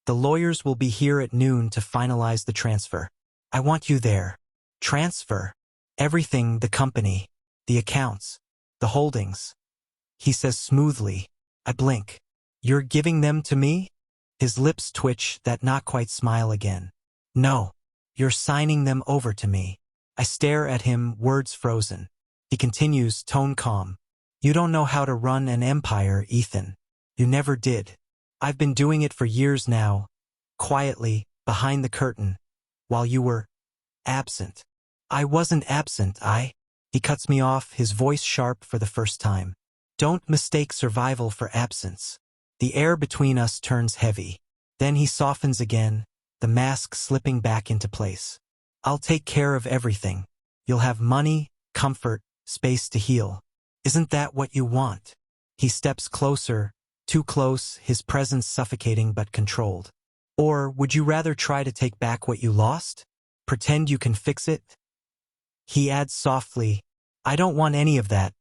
"The lawyers will be here at noon to finalize the transfer. I want you there." "Transfer?" "Everything, the company, the accounts, the holdings." He says smoothly. I blink. "You're giving them to me?" His lips twitch, that not quite smile again. "No. You're signing them over to me." I stare at him, words frozen. He continues, tone calm. "You don't know how to run an empire, Ethan. You never did. I've been doing it for years now, quietly, behind the curtain, while you were absent." "I wasn't absent, He cuts me off, his voice sharp for the first time. "Don't mistake survival for absence." The air between us turns heavy. Then he softens again, the mask slipping back into place. "I'll take care of everything. You'll have money, comfort, space to heal. Isn't that what you want?" He steps closer, too close, his presence suffocating but controlled. "Or would you rather try to take back what you lost? Pretend you can fix it?" He adds softly, "I don't want any of that."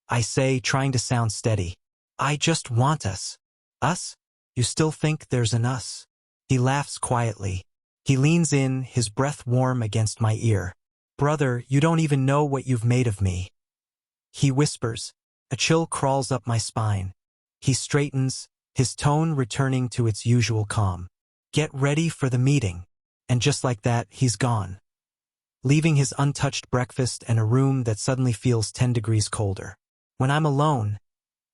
I say, trying to sound steady. "I just want us." "Us? You still think there's an us?" He laughs quietly. He leans in, his breath warm against my ear. "Brother, you don't even know what you've made of me." He whispers. A chill crawls up my spine. He straightens, his tone returning to its usual calm. "Get ready for the meeting." And just like that, he's gone. leaving his untouched breakfast and a room that suddenly feels 10 degrees colder. When I'm alone,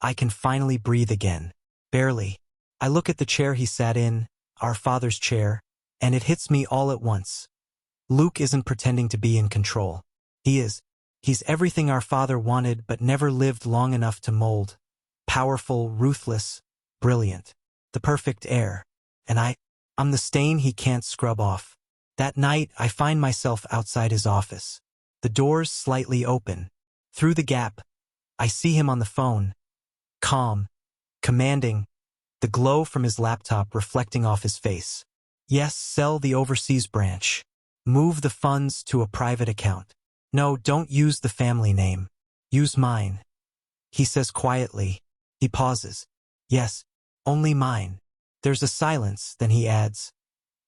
I can finally breathe again. Barely. I look at the chair he sat in, our father's chair, and it hits me all at once. Luke isn't pretending to be in control. He is. He's everything our father wanted but never lived long enough to mold. Powerful, ruthless, brilliant. The perfect heir. And I'm the stain he can't scrub off. That night, I find myself outside his office. The doors slightly open. Through the gap, I see him on the phone. Calm. Commanding. The glow from his laptop reflecting off his face. Yes, sell the overseas branch. Move the funds to a private account. No, don't use the family name. Use mine. He says quietly. He pauses. Yes, only mine. There's a silence, then he adds.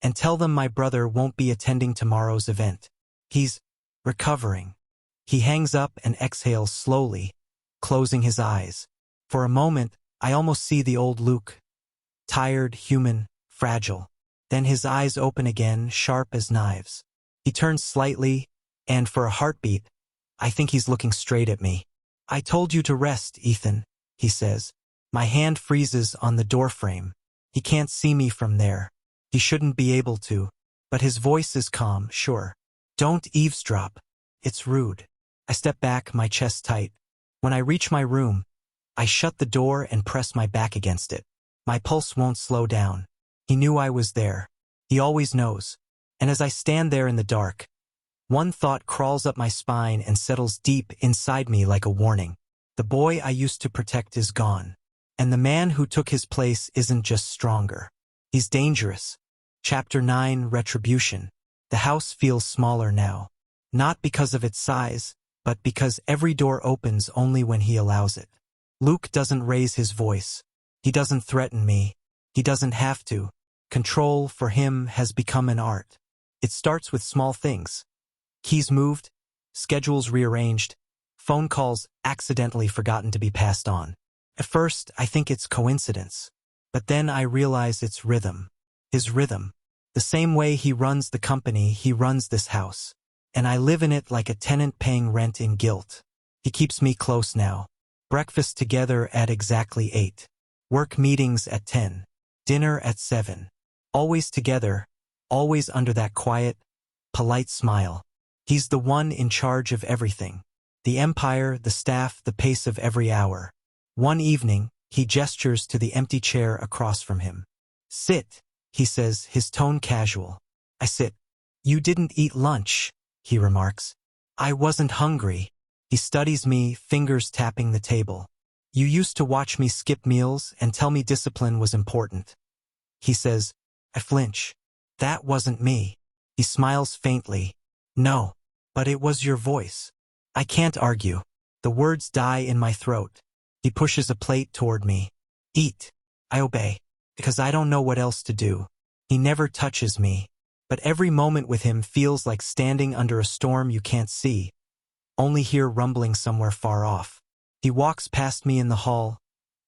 And tell them my brother won't be attending tomorrow's event. He's recovering. He hangs up and exhales slowly, closing his eyes. For a moment, I almost see the old Luke. Tired, human, fragile. Then his eyes open again, sharp as knives. He turns slightly, and for a heartbeat, I think he's looking straight at me. I told you to rest, Ethan, he says. My hand freezes on the doorframe. He can't see me from there. He shouldn't be able to. But his voice is calm, sure. Don't eavesdrop. It's rude. I step back, my chest tight. When I reach my room, I shut the door and press my back against it. My pulse won't slow down. He knew I was there. He always knows. And as I stand there in the dark, one thought crawls up my spine and settles deep inside me like a warning. The boy I used to protect is gone. And the man who took his place isn't just stronger. He's dangerous. Chapter 9, Retribution. The house feels smaller now. Not because of its size, but because every door opens only when he allows it. Luke doesn't raise his voice. He doesn't threaten me. He doesn't have to. Control, for him, has become an art. It starts with small things. Keys moved, schedules rearranged, phone calls accidentally forgotten to be passed on. At first, I think it's coincidence. But then I realize it's rhythm. His rhythm. The same way he runs the company, he runs this house. And I live in it like a tenant paying rent in guilt. He keeps me close now. Breakfast together at exactly 8. Work meetings at 10. Dinner at 7. Always together, always under that quiet, polite smile. He's the one in charge of everything. The empire, the staff, the pace of every hour. One evening, he gestures to the empty chair across from him. Sit, he says, his tone casual. I sit. You didn't eat lunch, he remarks. I wasn't hungry. He studies me, fingers tapping the table. You used to watch me skip meals and tell me discipline was important. He says. I flinch. That wasn't me. He smiles faintly. No, but it was your voice. I can't argue. The words die in my throat. He pushes a plate toward me. Eat. I obey, because I don't know what else to do. He never touches me, but every moment with him feels like standing under a storm you can't see, only hear rumbling somewhere far off. He walks past me in the hall,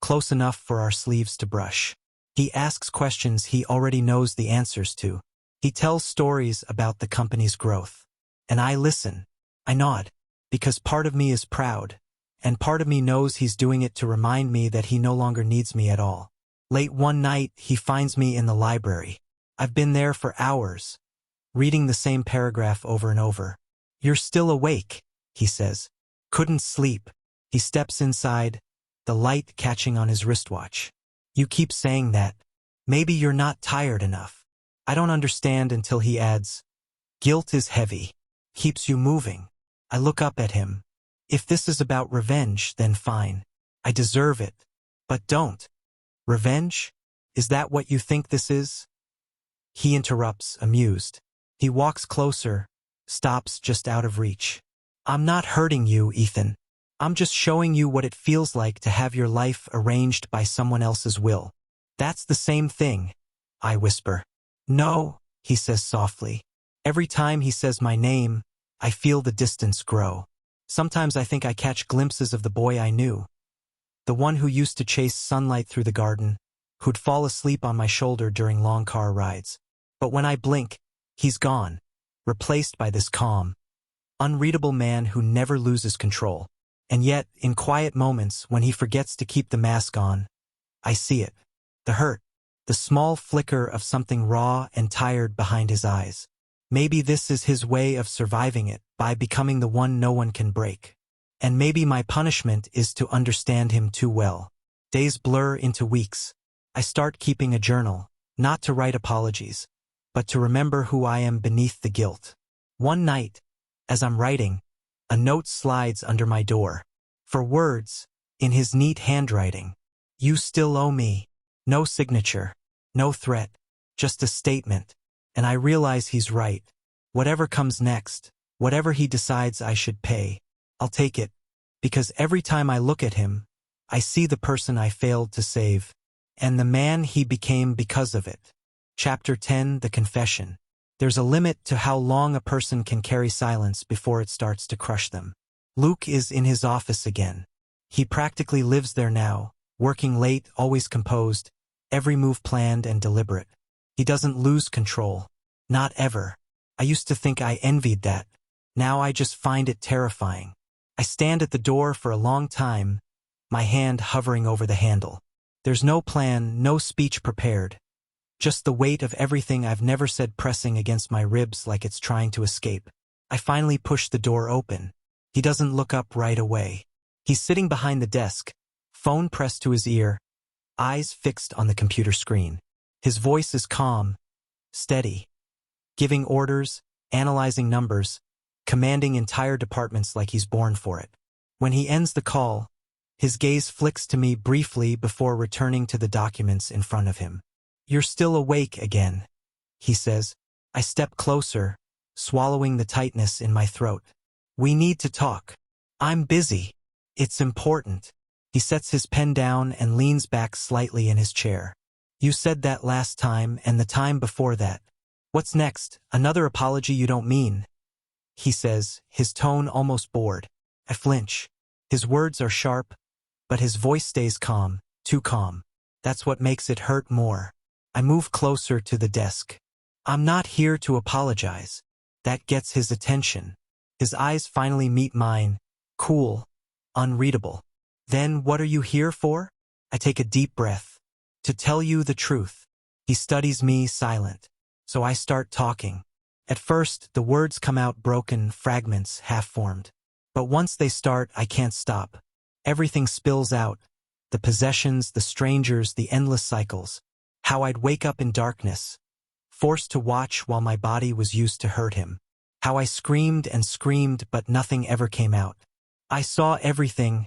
close enough for our sleeves to brush. He asks questions he already knows the answers to. He tells stories about the company's growth. And I listen. I nod, because part of me is proud, and part of me knows he's doing it to remind me that he no longer needs me at all. Late one night, he finds me in the library. I've been there for hours, reading the same paragraph over and over. You're still awake, he says. Couldn't sleep. He steps inside, the light catching on his wristwatch. You keep saying that. Maybe you're not tired enough. I don't understand until he adds, guilt is heavy. Keeps you moving. I look up at him. If this is about revenge, then fine. I deserve it. But don't. Revenge? Is that what you think this is? He interrupts, amused. He walks closer, stops just out of reach. I'm not hurting you, Ethan. I'm just showing you what it feels like to have your life arranged by someone else's will. That's the same thing, I whisper. No, he says softly. Every time he says my name, I feel the distance grow. Sometimes I think I catch glimpses of the boy I knew. The one who used to chase sunlight through the garden, who'd fall asleep on my shoulder during long car rides. But when I blink, he's gone, replaced by this calm, unreadable man who never loses control. And yet, in quiet moments when he forgets to keep the mask on, I see it. The hurt. The small flicker of something raw and tired behind his eyes. Maybe this is his way of surviving it, by becoming the one no one can break. And maybe my punishment is to understand him too well. Days blur into weeks. I start keeping a journal, not to write apologies, but to remember who I am beneath the guilt. One night, as I'm writing, a note slides under my door. For words, in his neat handwriting. You still owe me. No signature, no threat, just a statement. And I realize he's right. Whatever comes next, whatever he decides I should pay, I'll take it. Because every time I look at him, I see the person I failed to save. And the man he became because of it. Chapter 10, The Confession. There's a limit to how long a person can carry silence before it starts to crush them. Luke is in his office again. He practically lives there now, working late, always composed, every move planned and deliberate. He doesn't lose control. Not ever. I used to think I envied that. Now I just find it terrifying. I stand at the door for a long time, my hand hovering over the handle. There's no plan, no speech prepared. Just the weight of everything I've never said pressing against my ribs like it's trying to escape. I finally push the door open. He doesn't look up right away. He's sitting behind the desk, phone pressed to his ear, eyes fixed on the computer screen. His voice is calm, steady, giving orders, analyzing numbers, commanding entire departments like he's born for it. When he ends the call, his gaze flicks to me briefly before returning to the documents in front of him. You're still awake again, he says. I step closer, swallowing the tightness in my throat. We need to talk. I'm busy. It's important. He sets his pen down and leans back slightly in his chair. You said that last time and the time before that. What's next? Another apology you don't mean? He says, his tone almost bored. I flinch. His words are sharp, but his voice stays calm, too calm. That's what makes it hurt more. I move closer to the desk. I'm not here to apologize. That gets his attention. His eyes finally meet mine, cool, unreadable. Then what are you here for? I take a deep breath. To tell you the truth. He studies me silent. So I start talking. At first, the words come out broken, fragments, half-formed. But once they start, I can't stop. Everything spills out. The possessions, the strangers, the endless cycles. How I'd wake up in darkness, forced to watch while my body was used to hurt him. How I screamed and screamed, but nothing ever came out. I saw everything.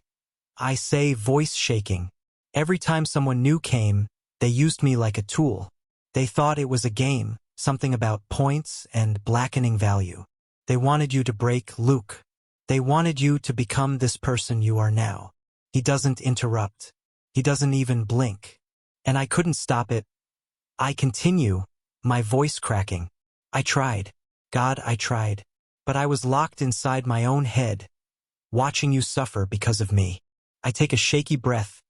I say, voice shaking. Every time someone new came, they used me like a tool. They thought it was a game, something about points and blackening value. They wanted you to break, Luke. They wanted you to become this person you are now. He doesn't interrupt. He doesn't even blink. And I couldn't stop it. I continue, my voice cracking. I tried. God, I tried. But I was locked inside my own head, watching you suffer because of me. I take a shaky breath,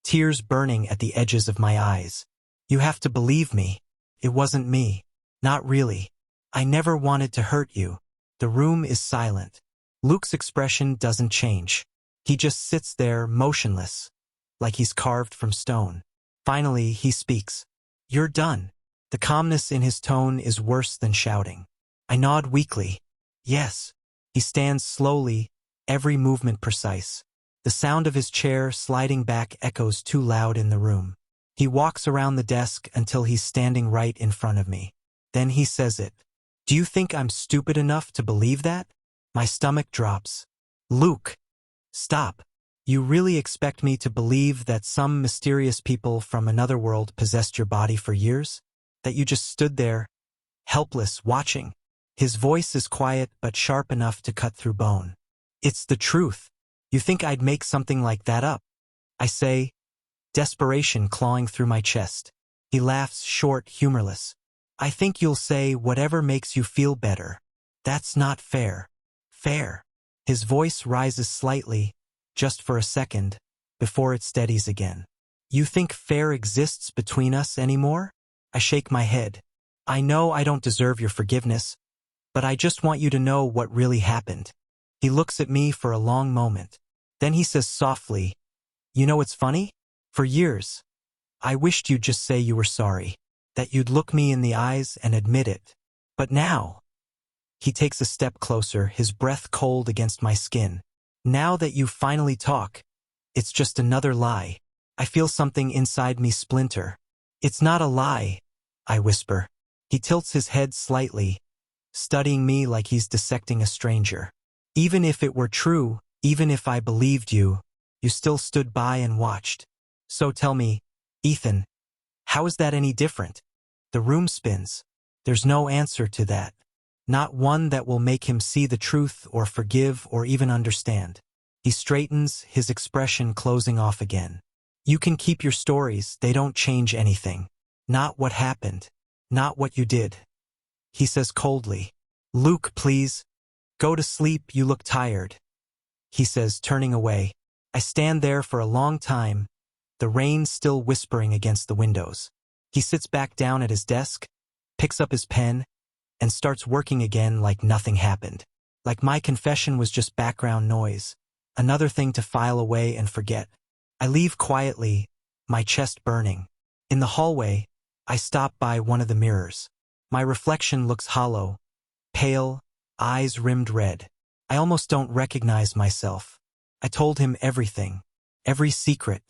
tears burning at the edges of my eyes. You have to believe me. It wasn't me. Not really. I never wanted to hurt you. The room is silent. Luke's expression doesn't change. He just sits there motionless, like he's carved from stone. Finally, he speaks. You're done. The calmness in his tone is worse than shouting. I nod weakly. Yes. He stands slowly, every movement precise. The sound of his chair sliding back echoes too loud in the room. He walks around the desk until he's standing right in front of me. Then he says it. Do you think I'm stupid enough to believe that? My stomach drops. Luke, stop. You really expect me to believe that some mysterious people from another world possessed your body for years? That you just stood there, helpless, watching? His voice is quiet but sharp enough to cut through bone. It's the truth. You think I'd make something like that up? I say, desperation clawing through my chest. He laughs short, humorless. I think you'll say whatever makes you feel better. That's not fair. Fair. His voice rises slightly, just for a second, before it steadies again. You think fair exists between us anymore? I shake my head. I know I don't deserve your forgiveness, But I just want you to know what really happened. He looks at me for a long moment. Then he says softly, "You know what's funny? For years, I wished you'd just say you were sorry, that you'd look me in the eyes and admit it. But now," he takes a step closer, his breath cold against my skin. "Now that you finally talk, it's just another lie." I feel something inside me splinter. "It's not a lie," I whisper. He tilts his head slightly, studying me like he's dissecting a stranger. "Even if it were true, even if I believed you, you still stood by and watched. So tell me, Ethan, how is that any different?" The room spins. There's no answer to that. Not one that will make him see the truth or forgive or even understand. He straightens, his expression closing off again. "You can keep your stories, they don't change anything. Not what happened. Not what you did." He says coldly, "Luke, please. Go to sleep, you look tired." He says, turning away. I stand there for a long time, the rain still whispering against the windows. He sits back down at his desk, picks up his pen, and starts working again like nothing happened. Like my confession was just background noise, another thing to file away and forget. I leave quietly, my chest burning. In the hallway, I stop by one of the mirrors. My reflection looks hollow, pale, eyes rimmed red. I almost don't recognize myself. I told him everything, every secret,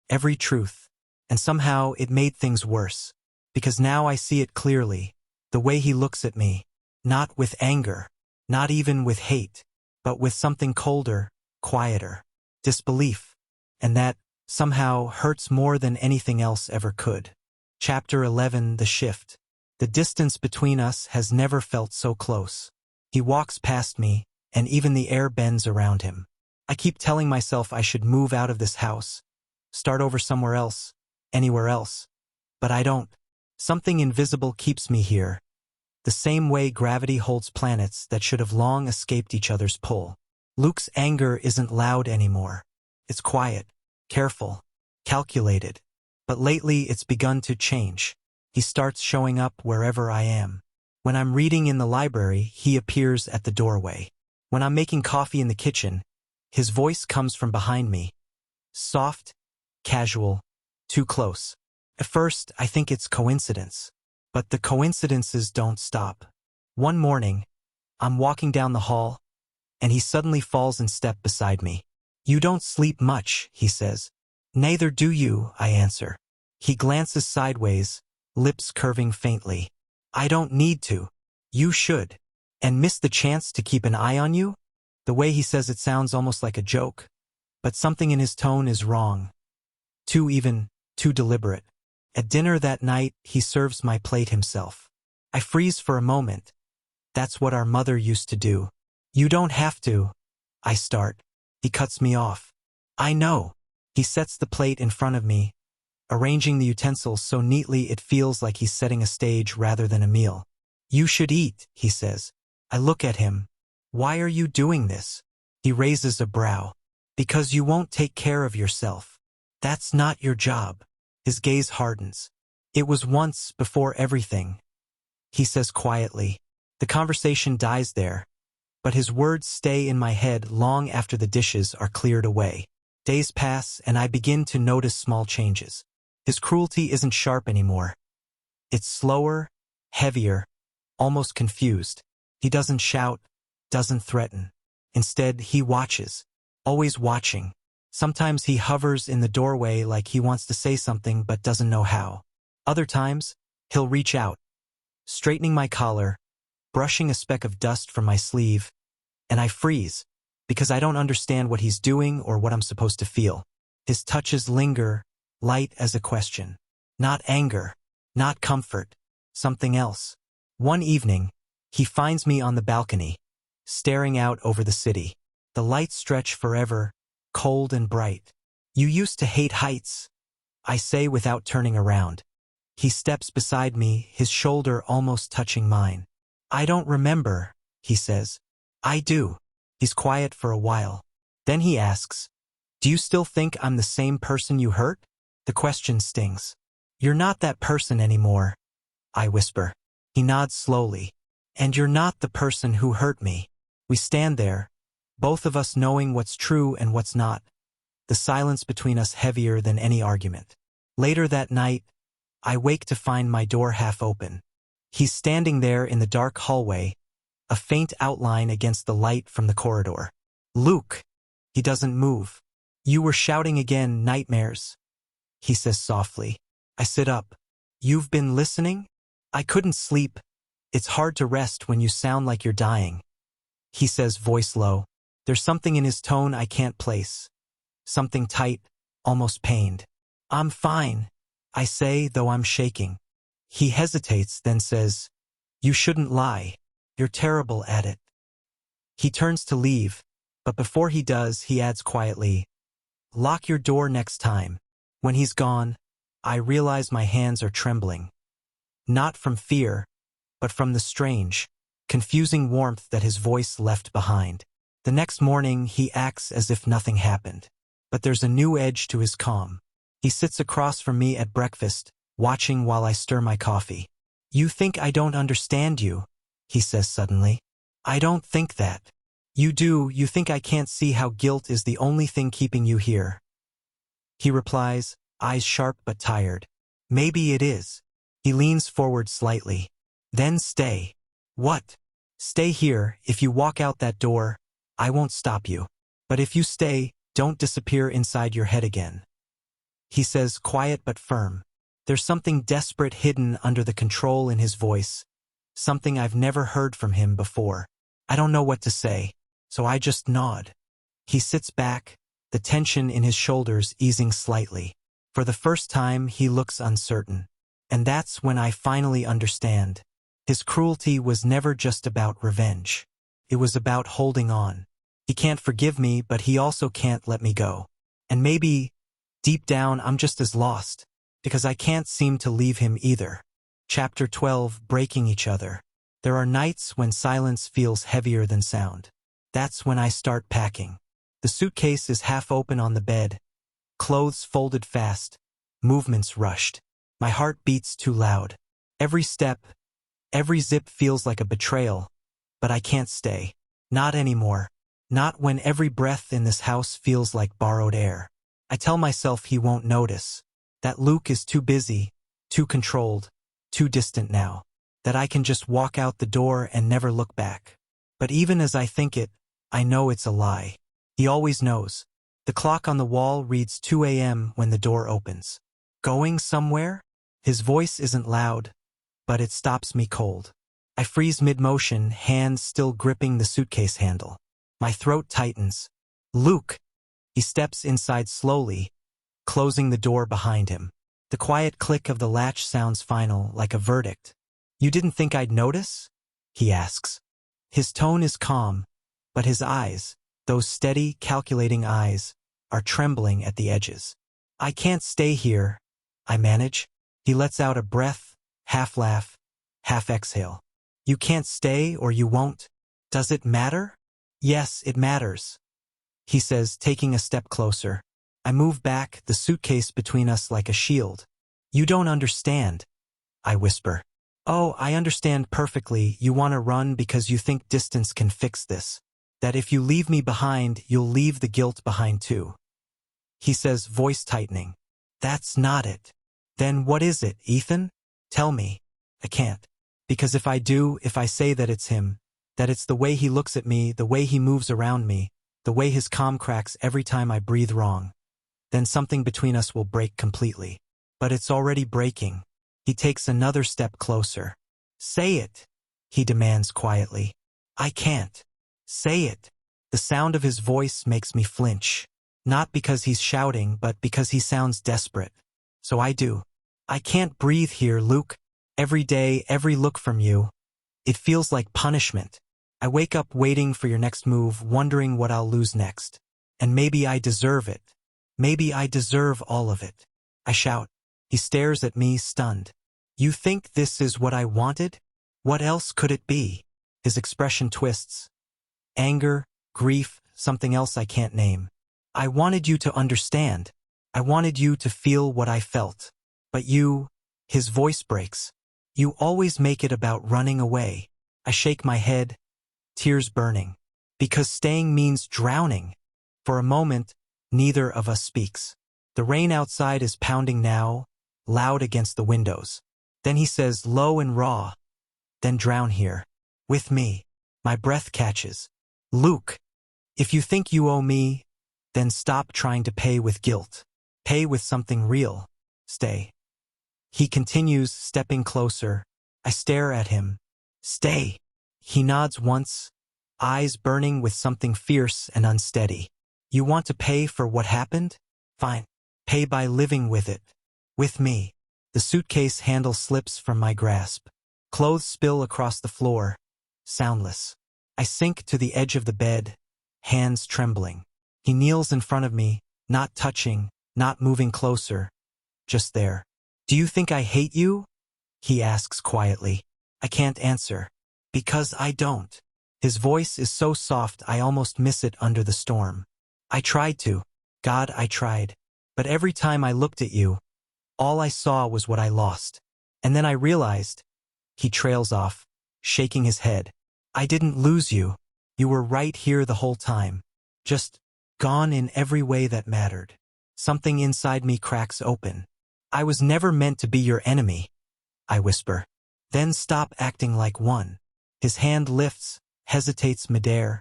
every truth, and somehow it made things worse. Because now I see it clearly, the way he looks at me, not with anger, not even with hate, but with something colder, quieter, disbelief. And that, somehow, hurts more than anything else ever could. Chapter 11, The Shift. The distance between us has never felt so close. He walks past me, and even the air bends around him. I keep telling myself I should move out of this house, start over somewhere else, anywhere else. But I don't. Something invisible keeps me here, the same way gravity holds planets that should have long escaped each other's pull. Luke's anger isn't loud anymore. It's quiet, careful, calculated. But lately it's begun to change. He starts showing up wherever I am. When I'm reading in the library, he appears at the doorway. When I'm making coffee in the kitchen, his voice comes from behind me. Soft, casual, too close. At first, I think it's coincidence. But the coincidences don't stop. One morning, I'm walking down the hall, and he suddenly falls in step beside me. "You don't sleep much," he says. "Neither do you," I answer. He glances sideways, lips curving faintly. "I don't need to. You should. And miss the chance to keep an eye on you?" The way he says it sounds almost like a joke. But something in his tone is wrong. Too deliberate. At dinner that night, he serves my plate himself. I freeze for a moment. That's what our mother used to do. "You don't have to," I start. He cuts me off. "I know." He sets the plate in front of me, arranging the utensils so neatly it feels like he's setting a stage rather than a meal. "You should eat," he says. I look at him. "Why are you doing this?" He raises a brow. "Because you won't take care of yourself. That's not your job." His gaze hardens. "It was once before everything," he says quietly. The conversation dies there, but his words stay in my head long after the dishes are cleared away. Days pass, and I begin to notice small changes. His cruelty isn't sharp anymore. It's slower, heavier, almost confused. He doesn't shout, doesn't threaten. Instead, he watches, always watching. Sometimes he hovers in the doorway like he wants to say something but doesn't know how. Other times, he'll reach out, straightening my collar, brushing a speck of dust from my sleeve, and I freeze, because I don't understand what he's doing or what I'm supposed to feel. His touches linger, light as a question. Not anger, not comfort, something else. One evening, he finds me on the balcony, staring out over the city. The lights stretch forever, cold and bright. "You used to hate heights," I say without turning around. He steps beside me, his shoulder almost touching mine. "I don't remember," he says. "I do." He's quiet for a while. Then he asks, "Do you still think I'm the same person you hurt?" The question stings. "You're not that person anymore," I whisper. He nods slowly. And you're not the person who hurt me. We stand there, both of us knowing what's true and what's not, the silence between us heavier than any argument. Later that night, I wake to find my door half open. He's standing there in the dark hallway, a faint outline against the light from the corridor. Luke! He doesn't move. You were shouting again, nightmares, he says softly. I sit up. You've been listening? I couldn't sleep. It's hard to rest when you sound like you're dying. He says, voice low. There's something in his tone I can't place. Something tight, almost pained. I'm fine, I say, though I'm shaking. He hesitates, then says, you shouldn't lie. You're terrible at it. He turns to leave, but before he does, he adds quietly, lock your door next time. When he's gone, I realize my hands are trembling. Not from fear, but from the strange, confusing warmth that his voice left behind. The next morning, he acts as if nothing happened. But there's a new edge to his calm. He sits across from me at breakfast, watching while I stir my coffee. You think I don't understand you, he says suddenly. I don't think that. You do. You think I can't see how guilt is the only thing keeping you here. He replies, eyes sharp but tired. Maybe it is. He leans forward slightly. Then stay. What? Stay here. If you walk out that door, I won't stop you. But if you stay, don't disappear inside your head again. He says, quiet but firm. There's something desperate hidden under the control in his voice, something I've never heard from him before. I don't know what to say, so I just nod. He sits back, the tension in his shoulders easing slightly. For the first time, he looks uncertain. And that's when I finally understand. His cruelty was never just about revenge. It was about holding on. He can't forgive me, but he also can't let me go. And maybe, deep down, I'm just as lost, because I can't seem to leave him either. Chapter 12, Breaking Each Other. There are nights when silence feels heavier than sound. That's when I start packing. The suitcase is half open on the bed, clothes folded fast, movements rushed. My heart beats too loud. Every step, every zip feels like a betrayal, but I can't stay. Not anymore. Not when every breath in this house feels like borrowed air. I tell myself he won't notice, that Luke is too busy, too controlled, too distant now, that I can just walk out the door and never look back. But even as I think it, I know it's a lie. He always knows. The clock on the wall reads 2 a.m. when the door opens. Going somewhere? His voice isn't loud, but it stops me cold. I freeze mid-motion, hands still gripping the suitcase handle. My throat tightens. Luke! He steps inside slowly, closing the door behind him. The quiet click of the latch sounds final, like a verdict. You didn't think I'd notice? He asks. His tone is calm, but his eyes, those steady, calculating eyes, are trembling at the edges. I can't stay here, I manage. He lets out a breath, half laugh, half exhale. You can't stay or you won't. Does it matter? Yes, it matters, he says, taking a step closer. I move back, the suitcase between us like a shield. You don't understand, I whisper. Oh, I understand perfectly. You want to run because you think distance can fix this. That if you leave me behind, you'll leave the guilt behind too. He says, voice tightening. That's not it. Then what is it, Ethan? Tell me. I can't. Because if I do, if I say that it's him, that it's the way he looks at me, the way he moves around me, the way his calm cracks every time I breathe wrong, then something between us will break completely. But it's already breaking. He takes another step closer. Say it, he demands quietly. I can't. Say it. The sound of his voice makes me flinch. Not because he's shouting, but because he sounds desperate. So I do. I can't breathe here, Luke. Every day, every look from you. It feels like punishment. I wake up waiting for your next move, wondering what I'll lose next. And maybe I deserve it. Maybe I deserve all of it. I shout. He stares at me, stunned. You think this is what I wanted? What else could it be? His expression twists. Anger, grief, something else I can't name. I wanted you to understand. I wanted you to feel what I felt. But you, his voice breaks. You always make it about running away. I shake my head, tears burning. Because staying means drowning. For a moment, neither of us speaks. The rain outside is pounding now, loud against the windows. Then he says low and raw, then drown here. With me. My breath catches. Luke, if you think you owe me, then stop trying to pay with guilt. Pay with something real. Stay. He continues, stepping closer. I stare at him. Stay. He nods once, eyes burning with something fierce and unsteady. You want to pay for what happened? Fine. Pay by living with it. With me. The suitcase handle slips from my grasp. Clothes spill across the floor, soundless. I sink to the edge of the bed, hands trembling. He kneels in front of me, not touching, not moving closer, just there. Do you think I hate you? He asks quietly. I can't answer. Because I don't. His voice is so soft I almost miss it under the storm. I tried to. God, I tried. But every time I looked at you, all I saw was what I lost. And then I realized. He trails off, shaking his head. I didn't lose you. You were right here the whole time. Just gone in every way that mattered. Something inside me cracks open. I was never meant to be your enemy, I whisper. Then stop acting like one. His hand lifts, hesitates midair,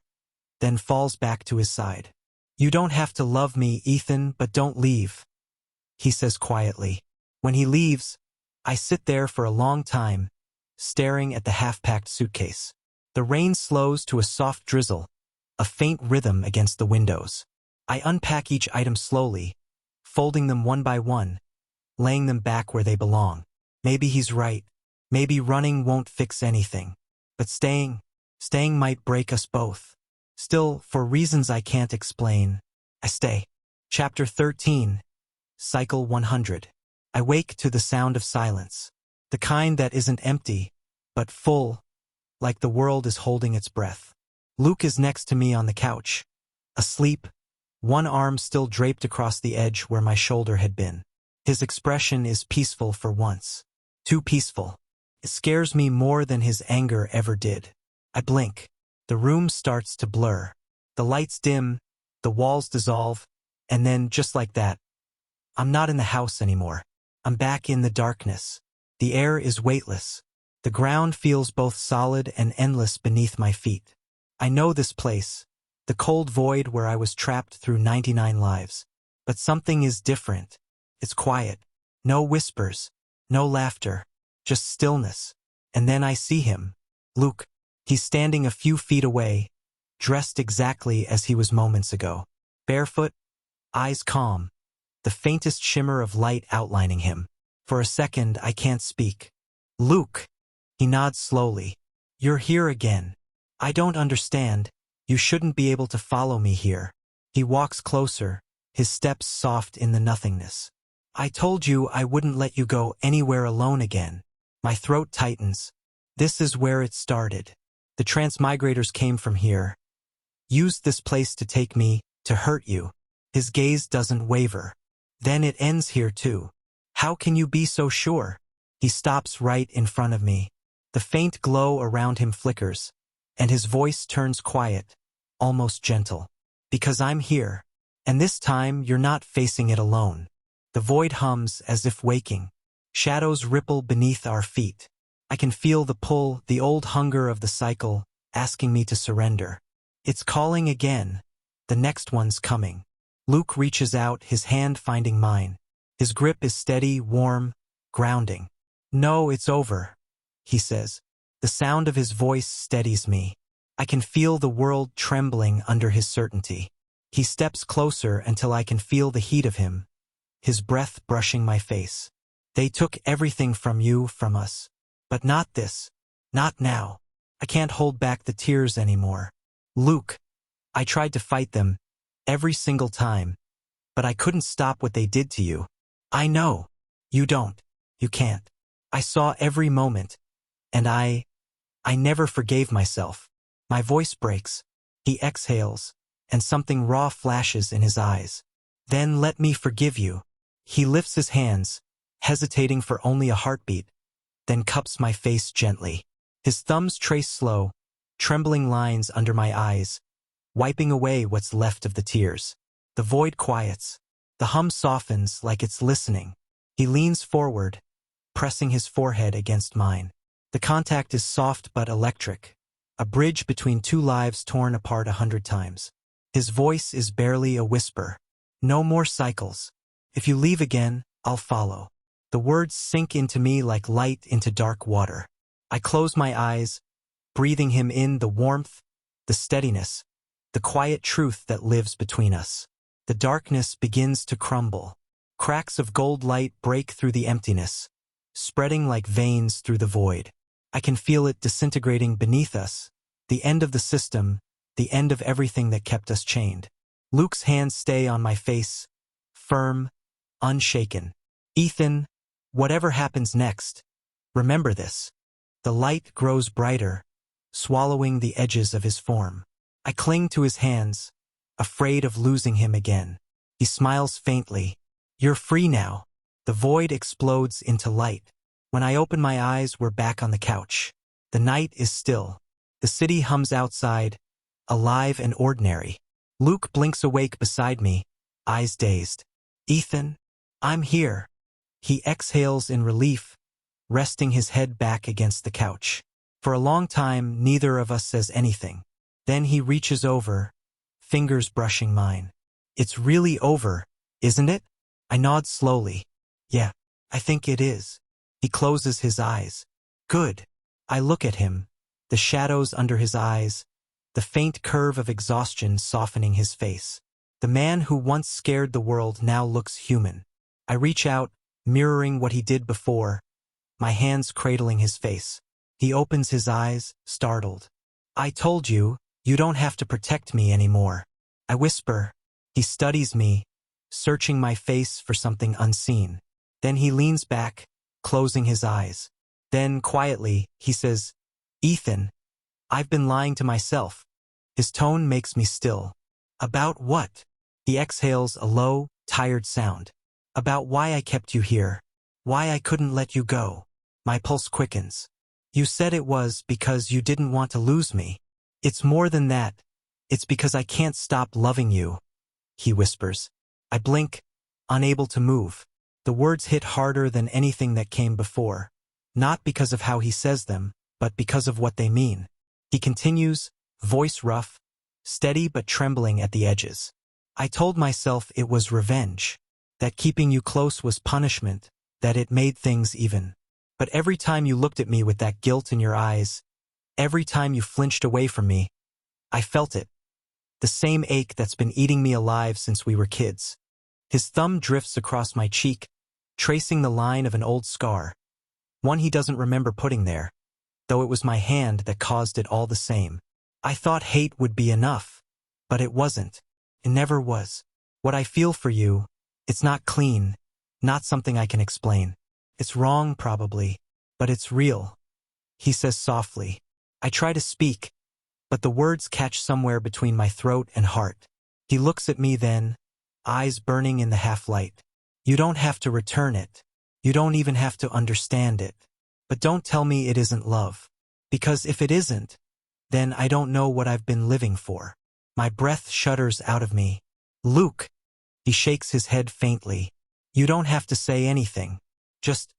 then falls back to his side. You don't have to love me, Ethan, but don't leave, he says quietly. When he leaves, I sit there for a long time, staring at the half-packed suitcase. The rain slows to a soft drizzle, a faint rhythm against the windows. I unpack each item slowly, folding them one by one, laying them back where they belong. Maybe he's right. Maybe running won't fix anything. But staying might break us both. Still, for reasons I can't explain, I stay. Chapter 13. Cycle 100. I wake to the sound of silence. The kind that isn't empty, but full, like the world is holding its breath. Luke is next to me on the couch, asleep, one arm still draped across the edge where my shoulder had been. His expression is peaceful for once. Too peaceful. It scares me more than his anger ever did. I blink. The room starts to blur. The lights dim, the walls dissolve, and then, just like that, I'm not in the house anymore. I'm back in the darkness. The air is weightless. The ground feels both solid and endless beneath my feet. I know this place, the cold void where I was trapped through 99 lives. But something is different. It's quiet. No whispers. No laughter. Just stillness. And then I see him. Luke. He's standing a few feet away, dressed exactly as he was moments ago. Barefoot, eyes calm, the faintest shimmer of light outlining him. For a second, I can't speak. Luke. He nods slowly. You're here again. I don't understand. You shouldn't be able to follow me here. He walks closer, his steps soft in the nothingness. I told you I wouldn't let you go anywhere alone again. My throat tightens. This is where it started. The Transmigrators came from here. Used this place to take me, to hurt you. His gaze doesn't waver. Then it ends here too. How can you be so sure? He stops right in front of me. The faint glow around him flickers, and his voice turns quiet, almost gentle. Because I'm here. And this time you're not facing it alone. The void hums as if waking. Shadows ripple beneath our feet. I can feel the pull, the old hunger of the cycle, asking me to surrender. It's calling again. The next one's coming. Luke reaches out, his hand finding mine. His grip is steady, warm, grounding. No, it's over, he says. The sound of his voice steadies me. I can feel the world trembling under his certainty. He steps closer until I can feel the heat of him, his breath brushing my face. They took everything from you, from us. But not this. Not now. I can't hold back the tears anymore. Luke. I tried to fight them, every single time. But I couldn't stop what they did to you. I know. You don't. You can't. I saw every moment. And I never forgave myself. My voice breaks. He exhales, and something raw flashes in his eyes. Then let me forgive you. He lifts his hands, hesitating for only a heartbeat, then cups my face gently. His thumbs trace slow, trembling lines under my eyes, wiping away what's left of the tears. The void quiets. The hum softens like it's listening. He leans forward, pressing his forehead against mine. The contact is soft but electric, a bridge between two lives torn apart 100 times. His voice is barely a whisper. No more cycles. If you leave again, I'll follow. The words sink into me like light into dark water. I close my eyes, breathing him in, the warmth, the steadiness, the quiet truth that lives between us. The darkness begins to crumble. Cracks of gold light break through the emptiness, spreading like veins through the void. I can feel it disintegrating beneath us, the end of the system, the end of everything that kept us chained. Luke's hands stay on my face, firm, unshaken. Ethan, whatever happens next, remember this. The light grows brighter, swallowing the edges of his form. I cling to his hands, afraid of losing him again. He smiles faintly. You're free now. The void explodes into light. When I open my eyes, we're back on the couch. The night is still. The city hums outside, alive and ordinary. Luke blinks awake beside me, eyes dazed. Ethan, I'm here. He exhales in relief, resting his head back against the couch. For a long time, neither of us says anything. Then he reaches over, fingers brushing mine. It's really over, isn't it? I nod slowly. Yeah, I think it is. He closes his eyes. Good. I look at him, the shadows under his eyes, the faint curve of exhaustion softening his face. The man who once scared the world now looks human. I reach out, mirroring what he did before, my hands cradling his face. He opens his eyes, startled. I told you, you don't have to protect me anymore. I whisper. He studies me, searching my face for something unseen. Then he leans back, closing his eyes. Then, quietly, he says, Ethan, I've been lying to myself. His tone makes me still. About what? He exhales a low, tired sound. About why I kept you here. Why I couldn't let you go. My pulse quickens. You said it was because you didn't want to lose me. It's more than that. It's because I can't stop loving you, he whispers. I blink, unable to move. The words hit harder than anything that came before. Not because of how he says them, but because of what they mean. He continues, voice rough, steady but trembling at the edges. I told myself it was revenge, that keeping you close was punishment, that it made things even. But every time you looked at me with that guilt in your eyes, every time you flinched away from me, I felt it. The same ache that's been eating me alive since we were kids. His thumb drifts across my cheek, tracing the line of an old scar. One he doesn't remember putting there, though it was my hand that caused it all the same. I thought hate would be enough, but it wasn't. It never was. What I feel for you, it's not clean, not something I can explain. It's wrong, probably, but it's real, he says softly. I try to speak, but the words catch somewhere between my throat and heart. He looks at me then, eyes burning in the half-light. You don't have to return it. You don't even have to understand it. But don't tell me it isn't love. Because if it isn't, then I don't know what I've been living for. My breath shudders out of me. Luke! He shakes his head faintly. You don't have to say anything. Just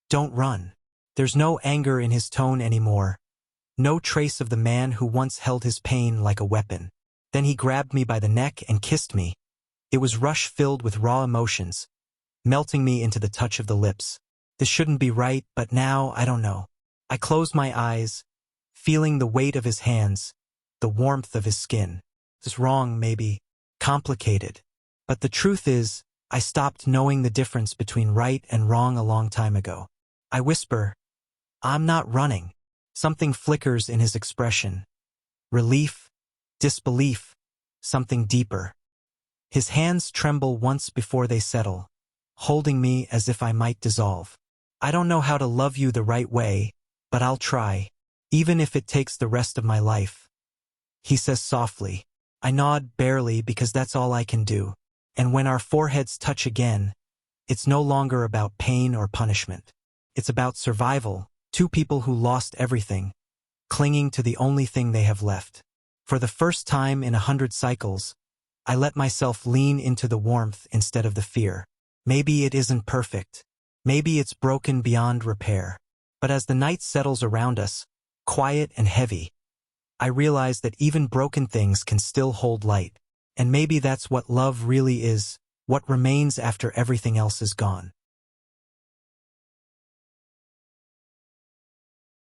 don't run. There's no anger in his tone anymore. No trace of the man who once held his pain like a weapon. Then he grabbed me by the neck and kissed me. It was rush-filled with raw emotions, melting me into the touch of the lips. This shouldn't be right, but now I don't know. I close my eyes, feeling the weight of his hands, the warmth of his skin. It's wrong, maybe, complicated. But the truth is, I stopped knowing the difference between right and wrong a long time ago. I whisper, I'm not running. Something flickers in his expression. Relief, disbelief, something deeper. His hands tremble once before they settle, holding me as if I might dissolve. I don't know how to love you the right way, but I'll try, even if it takes the rest of my life. He says softly. I nod barely because that's all I can do. And when our foreheads touch again, it's no longer about pain or punishment. It's about survival, two people who lost everything, clinging to the only thing they have left. For the first time in 100 cycles, I let myself lean into the warmth instead of the fear. Maybe it isn't perfect. Maybe it's broken beyond repair. But as the night settles around us, quiet and heavy, I realize that even broken things can still hold light. And maybe that's what love really is, what remains after everything else is gone.